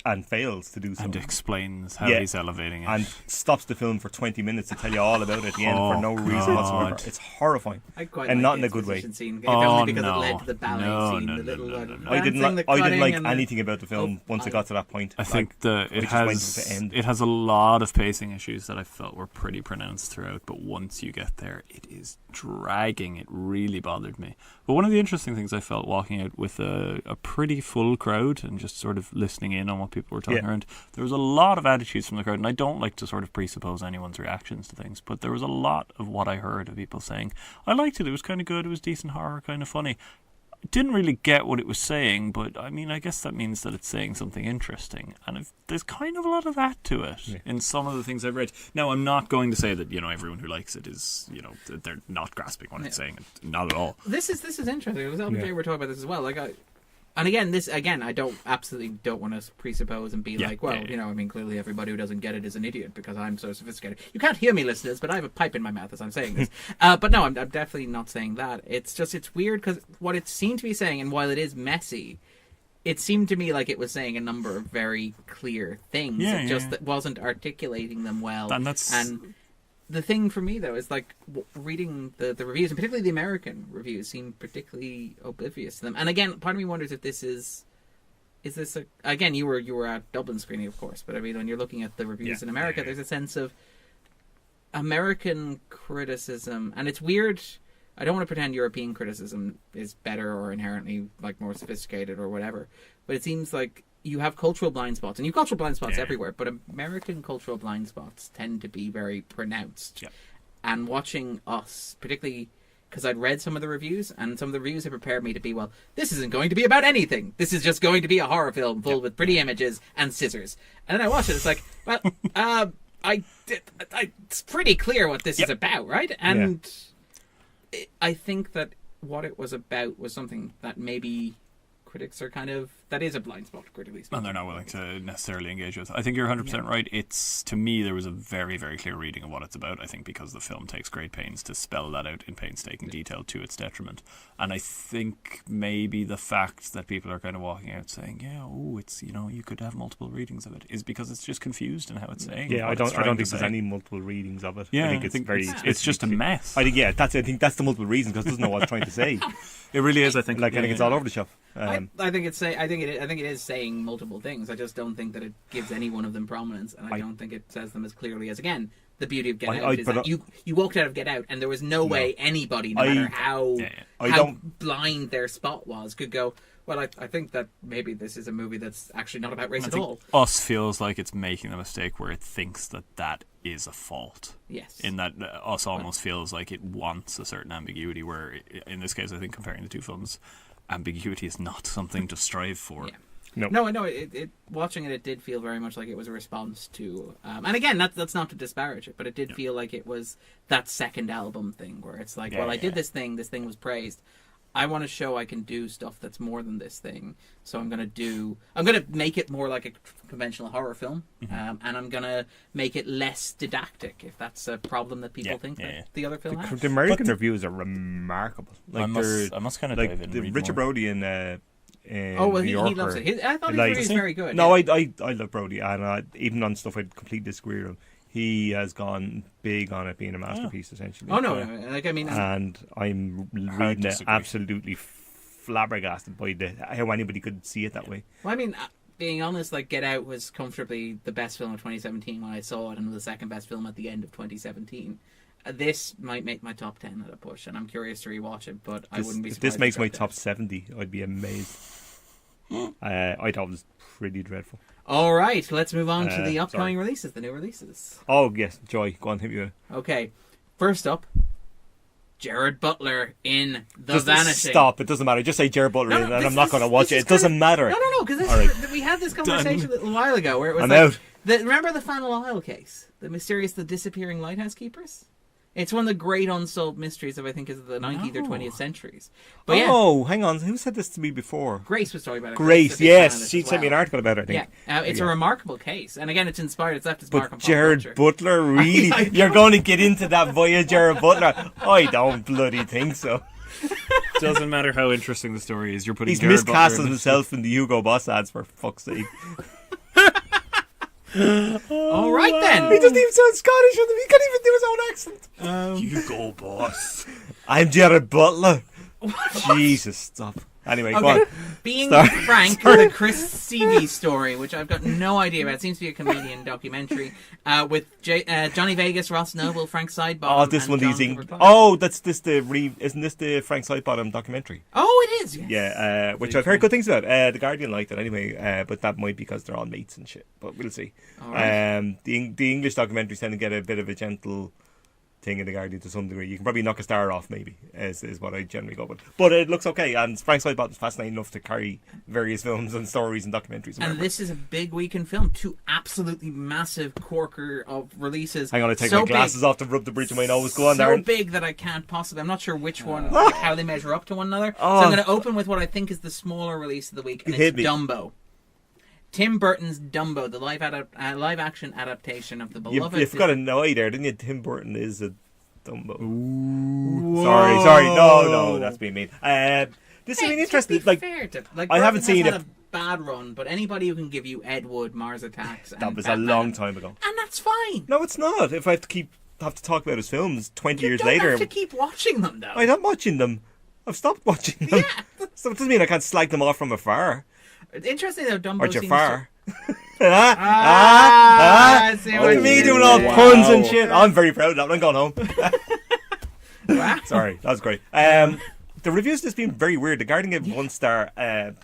and fails to do so. And explains how he's elevating it. And stops the film for 20 minutes to tell you all about it at the end for no reason whatsoever. It's horrifying. I quite and like not in the a good way. Scene, if only because it led to the ballet scene. I didn't like anything about the film once it got to that point. I think it has a lot of pacing issues that I felt were pretty pronounced throughout, but once you get there, it is dragging. It really bothered me. But one of the interesting things I felt walking out with a pretty full crowd and just sort of listening in on what people were talking around, there was a lot of attitudes from the crowd, and I don't like to sort of presuppose anyone's reactions to things, but there was a lot of what I heard of people saying, I liked it, it was kind of good, it was decent horror, kind of funny. I didn't really get what it was saying, but I mean, I guess that means that it's saying something interesting, and there's kind of a lot of that to it in some of the things I've read. Now, I'm not going to say that, everyone who likes it is, they're not grasping what it's saying, not at all. This is interesting. It was LBJ were talking about this as well. And again, I absolutely don't want to presuppose and be clearly everybody who doesn't get it is an idiot because I'm so sophisticated. You can't hear me, listeners, but I have a pipe in my mouth as I'm saying this. But no, I'm definitely not saying that. It's weird because what it seemed to be saying, and while it is messy, it seemed to me like it was saying a number of very clear things. That wasn't articulating them well. And the thing for me, though, is reading the reviews, and particularly the American reviews, seem particularly oblivious to them. And again, part of me wonders if this is this again, you were at Dublin screening, of course, but I mean, when you're looking at the reviews in America, there's a sense of American criticism, and it's weird. I don't want to pretend European criticism is better or inherently more sophisticated or whatever, but it seems like you have cultural blind spots, and you have cultural blind spots everywhere, but American cultural blind spots tend to be very pronounced. And watching us, particularly because I'd read some of the reviews, and some of the reviews have prepared me to be, this isn't going to be about anything. This is just going to be a horror film full with pretty images and scissors. And then I watch it, it's like, it's pretty clear what this is about, right? And I think that what it was about was something that maybe critics are that is a blind spot, critically speaking. And they're not willing to necessarily engage with. I think you're 100% right. To me, there was a very, very clear reading of what it's about, I think, because the film takes great pains to spell that out in painstaking detail to its detriment. And I think maybe the fact that people are kind of walking out saying, it's, you could have multiple readings of it, is because it's just confused in how it's saying. Yeah, I don't think there's any multiple readings of it. Yeah, I think it's just a mess. I think that's the multiple reason, because it doesn't know what it's trying to say. It really is, I think. I think it's all over the shop. I think it is saying multiple things. I just don't think that it gives any one of them prominence, and I don't think it says them as clearly as, again, the beauty of Get Out is that you walked out of Get Out, and there was no way anybody, no matter how blind their spot was, could go, I think that maybe this is a movie that's actually not about race at all. Us feels like it's making the mistake where it thinks that is a fault. Yes. In that Us almost feels like it wants a certain ambiguity, where in this case, I think comparing the two films, ambiguity is not something to strive for. No, it watching it did feel very much like it was a response to, and again, that's not to disparage it, but it did feel like it was that second album thing where it's like, I did this thing was praised. I want to show I can do stuff that's more than this thing, so I'm going to make it more like a conventional horror film, and I'm going to make it less didactic, if that's a problem that people think that the other film has. The American reviews are remarkable. I must kind of dive in and read Richard more. Brody in he loves it. I thought his review was very good. No, I love Brody, and even on stuff I'd completely disagree with him, he has gone big on it being a masterpiece, essentially. Oh no, and I'm reading it absolutely flabbergasted by how anybody could see it that way. Well, I mean, being honest, Get Out was comfortably the best film of 2017 when I saw it, and the second best film at the end of 2017. This might make my top 10 at a push, and I'm curious to rewatch it, but I wouldn't be surprised. If this makes my top 70, I'd be amazed. I thought it was pretty dreadful. All right, let's move on to the upcoming releases, the new releases. Oh, yes, Joy, go on, hit me with it. Okay, first up, Gerard Butler in The Vanishing. Stop, it doesn't matter. Just say Gerard Butler and I'm not going to watch it. It doesn't matter. No, because we had this conversation a little while ago where it was out. Remember the Faneuil Isle case? The disappearing lighthouse keepers? It's one of the great unsolved mysteries of, I think, is the 19th or 20th centuries. But Oh, hang on. Who said this to me before? Grace was talking about it. Grace, is a big fan yes. of this She as sent me an well. article about it, I think. Yeah, it's a remarkable case. And again, it's inspired, it's left its mark on But pop Jared culture. Butler, really? You're going to get into that via Jared Butler? I don't bloody think so. Doesn't matter how interesting the story is. You're putting He's Jared Butler miscasted in this himself in the Hugo Boss ads, for fuck's sake. All right, then. He doesn't even sound Scottish. He can't even do his own accent. Hugo Boss. I'm Jared Butler. Jesus, stop. Anyway, go on. Okay, being frank, the Chris Sievey story, which I've got no idea about, it seems to be a comedian documentary with Johnny Vegas, Ross Noble, Frank Sidebottom. Oh, this and one, John these. Cooper-Clarke. Oh, isn't this the Frank Sidebottom documentary? Oh, it is. Yes. Yeah, which I've heard good things about. The Guardian liked it anyway, but that might be because they're all mates and shit. But we'll see. All right. The English documentaries tend to get a bit of a gentle thing in the Guardian to some degree. You can probably knock a star off, maybe, is what I generally go with. But it looks okay, and Frank Sidebottom's fascinating enough to carry various films and stories and documentaries. And this is a big weekend film. 2 absolutely massive corker of releases. Hang on, I take so my glasses off to rub the bridge of my nose. Go on, so Darren. big that I can't possibly. I'm not sure which one, like, how they measure up to one another. So I'm going to open with what I think is the smaller release of the week, and Hit it's me. Dumbo. Tim Burton's Dumbo, the live action adaptation of the beloved. You've got an eye there, didn't you? Tim Burton is a Dumbo. Sorry. No, that's being mean. This is really interesting. To be Like, fair to, I haven't Burton seen has it. had a bad run, but anybody who can give you Ed Wood, Mars Attacks, that and was a Batman, long time ago. and that's fine. No, it's not. If I have to talk about his films 20 You years don't later, have to keep watching them though. I'm not watching them. I've stopped watching them. Yeah. So it doesn't mean I can't slag them off from afar. Interesting though, Dumbo Or seems Jafar. I see what Look at you me did doing all there. puns and shit. I'm very proud of that one. I'm going home. Wow. Sorry, that was great. The reviews just been very weird. The Guardian gave 1 star.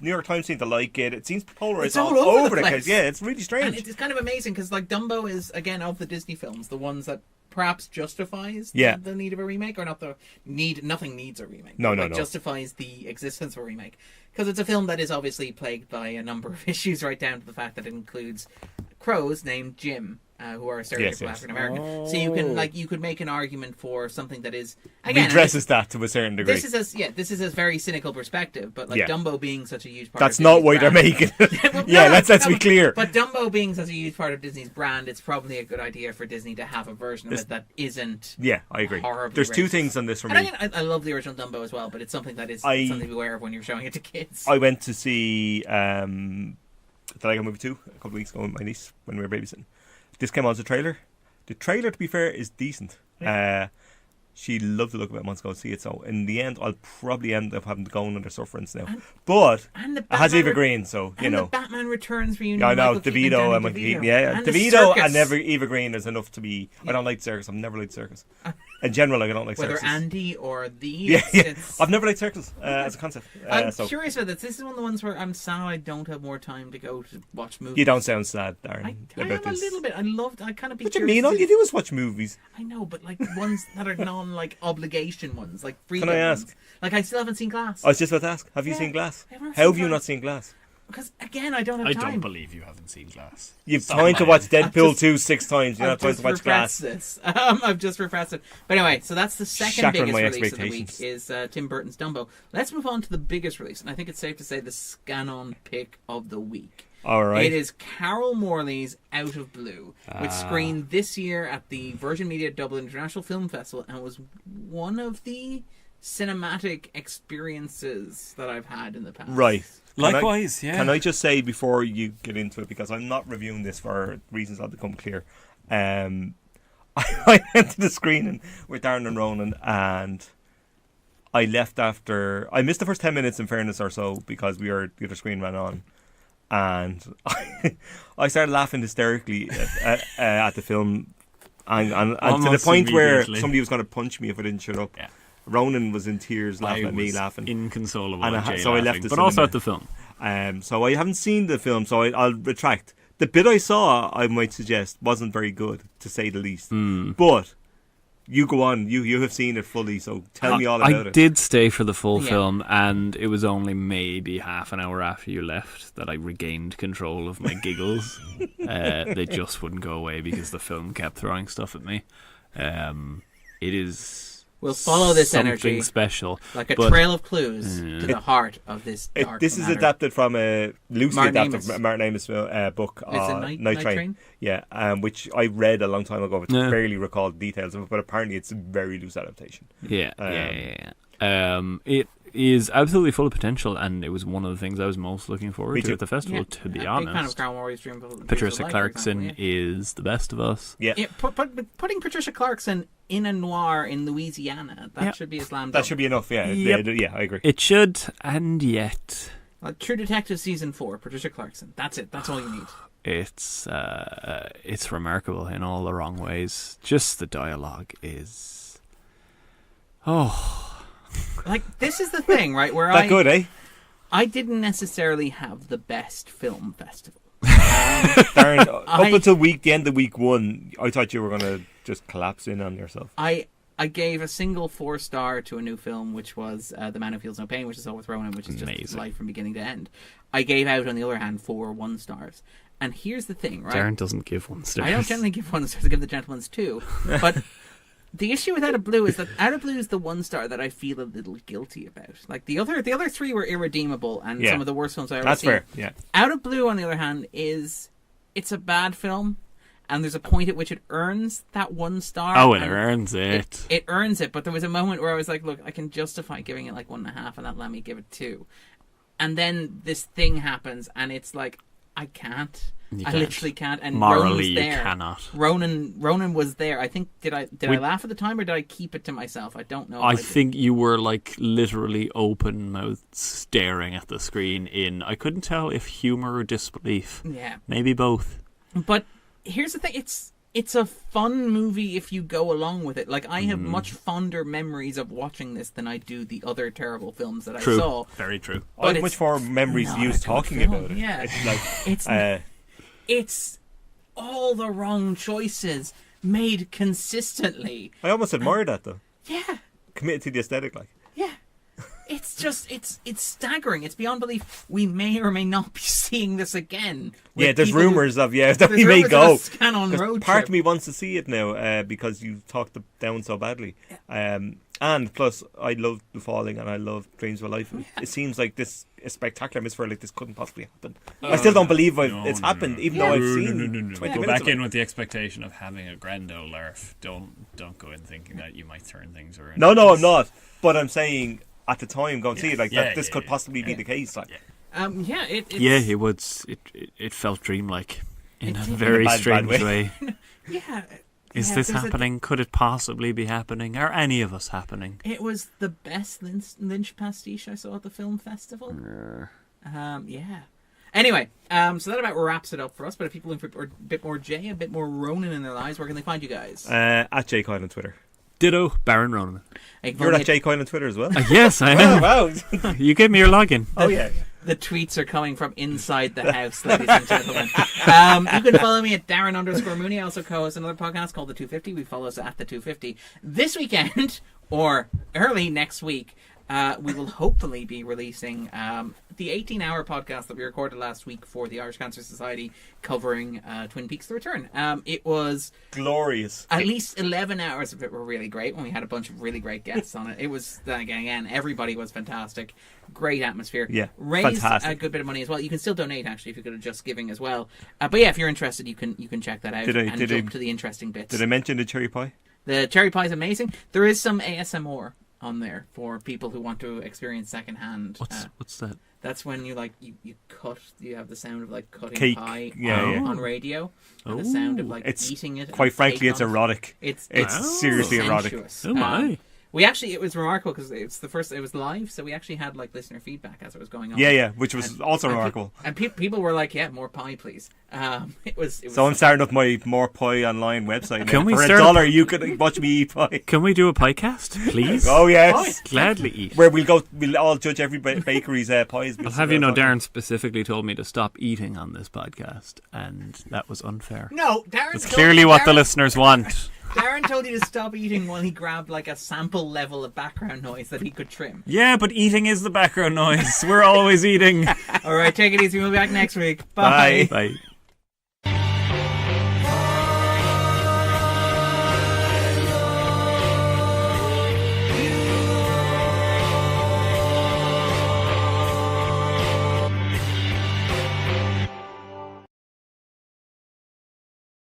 New York Times seemed to like it. It seems polarized It's all all over over the the place. place. Yeah, it's really strange. And it's kind of amazing because, like, Dumbo is, again, of the Disney films, the ones that perhaps justifies the need of a remake, or not the need. Nothing needs a remake. No. Justifies the existence of a remake because it's a film that is obviously plagued by a number of issues, right down to the fact that it includes crows named Jim. Who are stereotypical Yes. African American, so you could make an argument for something that is again Redresses that to a certain degree. This is a very cynical perspective, but like Dumbo being such a huge part. That's of not Disney's why they're brand, making it. Let's be clear. But Dumbo being such a huge part of Disney's brand, it's probably a good idea for Disney to have a version of it that isn't. Yeah, I agree. Horribly There's 2 racist. things on this for And me. again, I love the original Dumbo as well, but it's something that is something to be aware of when you're showing it to kids. I went to see the Lego Movie 2 a couple of weeks ago with my niece when we were babysitting. This came on as a trailer. The trailer, to be fair, is decent. She loved the look of it and wants to go see it. So in the end, I'll probably end up having to go under sufferance now. But it has Eva Green, so you know. The Batman Returns reunion. Yeah, I know Michael Keaton DeVito Danny and Michael Keaton. DeVito. Yeah, And the DeVito circus. and Eva Green is enough to be. I don't like circus. I've never liked circus. In general, like, I don't like Whether circuses. Andy or the. Yeah. It's, I've never liked circus as a concept. I'm so curious about this. This is one of the ones where I'm sad I don't have more time to go to watch movies. you don't sound sad, Darren, I about am a this. little bit. I kind of be. What do you curious mean? to All see- you do is watch movies. I know, but like ones that are obligation ones, like free. Can I ask? Ones. Like I still haven't seen Glass. I was just about to ask. Have you Yeah, seen Glass? I haven't How seen have you Glass. not seen Glass? Because again, I don't have I time. don't believe you haven't seen Glass. You've Stop time to lying. watch Deadpool just- 2 6 times. You don't have I've time just to watch repressed Glass. this. I've just repressed it. But anyway, so that's the second Shattering biggest my release of the week expectations. is Tim Burton's Dumbo. Let's move on to the biggest release, and I think it's safe to say the Scannain pick of the week. All right. It is Carol Morley's Out of Blue, which screened this year at the Virgin Media Dublin International Film Festival and was one of the cinematic experiences that I've had in the past. Right. Likewise, yeah. Can I just say before you get into it, because I'm not reviewing this for reasons that become clear, I went to the screening with Darren and Ronan, and I left after... I missed the first 10 minutes, in fairness, or so, because the other screen ran on. And I started laughing hysterically at the film, and to the Almost point where immediately. somebody was going to punch me if I didn't shut up. Yeah. Ronan was in tears laughing I at me was laughing. inconsolable. And at Jay so I left laughing, the but also cinema. at the film. So I haven't seen the film, so I'll retract. The bit I saw, I might suggest, wasn't very good, to say the least. But you go on, you have seen it fully, so tell me all about I it. did stay for the full Yeah. film, and it was only maybe half an hour after you left that I regained control of my giggles. They just wouldn't go away because the film kept throwing stuff at me. it is. We'll follow this something energy special, like a but- trail of clues to the heart of this dark This is matter. adapted from a loosely Martin adapted Amis. Martin Amis book, Is it Night Train? Yeah, which I read a long time ago, but Yeah. barely recall details of it. But apparently, it's a very loose adaptation. Yeah. It is absolutely full of potential, and it was one of the things I was most looking Me forward to too. at the festival. To be Big fan of honest, Crown Warriors Dream of Patricia Life, for Clarkson example, yeah. is the best of us. Yeah, Yeah, putting Patricia Clarkson in a noir in Louisiana, that should be a slam dunk. that should be enough. Yeah, Yep. yeah, I agree. It should, and yet True Detective Season 4, Patricia Clarkson. That's it. That's all you need. it's remarkable in all the wrong ways. Just the dialogue is, Like, this is the thing, right? Where That good, eh? I didn't necessarily have the best film festival. Darren, up until the end of week 1, I thought you were going to just collapse in on yourself. I gave a single 4-star to a new film, which was The Man Who Feels No Pain, which is all with Ronan, which is just Amazing. life from beginning to end. I gave out, on the other hand, 4 1-stars. And here's the thing, right? Darren doesn't give 1 star. I don't generally give 1 star. I give the gentleman's 2. But the issue with Out of Blue is that Out of Blue is the 1 star that I feel a little guilty about. Like, the other 3 were irredeemable and Yeah. some of the worst films I've ever That's seen. fair. Yeah, Out of Blue, on the other hand, it's a bad film, and there's a point at which it earns that 1 star. Oh, and it and earns it. It earns it, but there was a moment where I was like, look, I can justify giving it like 1.5, and that let me give it 2. And then this thing happens, and it's like, I can't. You I can't. literally can't. And Morally, Ronan was you there. cannot. Ronan was there. I think did I We- laugh at the time or did I keep it to myself? I don't know. I if did. think you were like literally open mouthed staring at the screen I couldn't tell if humour or disbelief. Yeah. Maybe both. But here's the thing: it's a fun movie if you go along with it. Like, I have much fonder memories of watching this than I do the other terrible films that True. I saw. Very true. I But have much it's more memories of not you a good talking film, about it. yeah. It's like, It's it's all the wrong choices made consistently. I almost admire that though. Yeah. Committed to the aesthetic, like. Yeah. It's just, it's staggering. It's beyond belief. We may or may not be seeing this again. with Yeah, there's people who- rumours that there's we may rumours of go. a Scannain 'Cause road part trip. of me wants to see it now because you talked it down so badly. And plus, I love The Falling and I love Dreams of a Life. It seems like this a spectacular misfire like this couldn't possibly happen. I still don't believe it's happened, even though I've seen 20 Go minutes back of it. in with the expectation of having a grand old laugh. Don't go in thinking that you might turn things around. No, I'm not. But I'm saying at the time, go and see it like Yeah, that. This yeah, could yeah. possibly be the case. Like, Yeah, it's, Yeah, it felt dreamlike in a did. very In a bad strange way. way. yeah. Is yeah, this there's happening? Could it possibly be happening? Are any of us happening? It was the best Lynch pastiche I saw at the film festival. Yeah. Anyway, so that about wraps it up for us. But if people looking for a bit more Jay, a bit more Ronan in their lives, where can they find you guys? at Jay Coyle on Twitter. Ditto, Baron Ronan. You can You're follow at Jay Coyle on Twitter as well. Yes, I am. wow. You gave me your login. Oh yeah. The tweets are coming from inside the house, ladies and gentlemen. You can follow me at Darren_Mooney. I also co-host another podcast called The 250. We follow us at The 250. This weekend, or early next week, we will hopefully be releasing the 18-hour podcast that we recorded last week for the Irish Cancer Society covering Twin Peaks: The Return. It was Glorious. at least 11 hours of it were really great when we had a bunch of really great guests on it. It was, again, everybody was fantastic. Great atmosphere. Yeah, Raised fantastic. a good bit of money as well. You can still donate, actually, if you go to Just Giving as well. But yeah, if you're interested, you can check that out Did and I- jump to the interesting bits. Did I mention the cherry pie? The cherry pie is amazing. There is some ASMR on there for people who want to experience secondhand. What's that? That's when you cut. You have the sound of like cutting Cake. pie Yeah. on radio, and the sound of like It's eating it. Quite and frankly, cake it's on it. erotic. It's seriously erotic. sensuous. Oh my. It was remarkable because it was live, so we actually had like listener feedback as it was going on. Yeah, which was also And remarkable. People were like, "Yeah, more pie, please." It was. So I'm starting up my More Pie Online website. Can now. we For start $1, you could watch me eat pie. Can we do a piecast, please? Oh yes, Gladly eat. where we'll all judge every bakery's pies. I'll have you know, Darren specifically told me to stop eating on this podcast, and that was unfair. No, Darren. It's clearly what the listeners want. Darren told you to stop eating while he grabbed like a sample level of background noise that he could trim. Yeah, but eating is the background noise. We're always eating. All right, take it easy. We'll be back next week. Bye. Bye. Bye.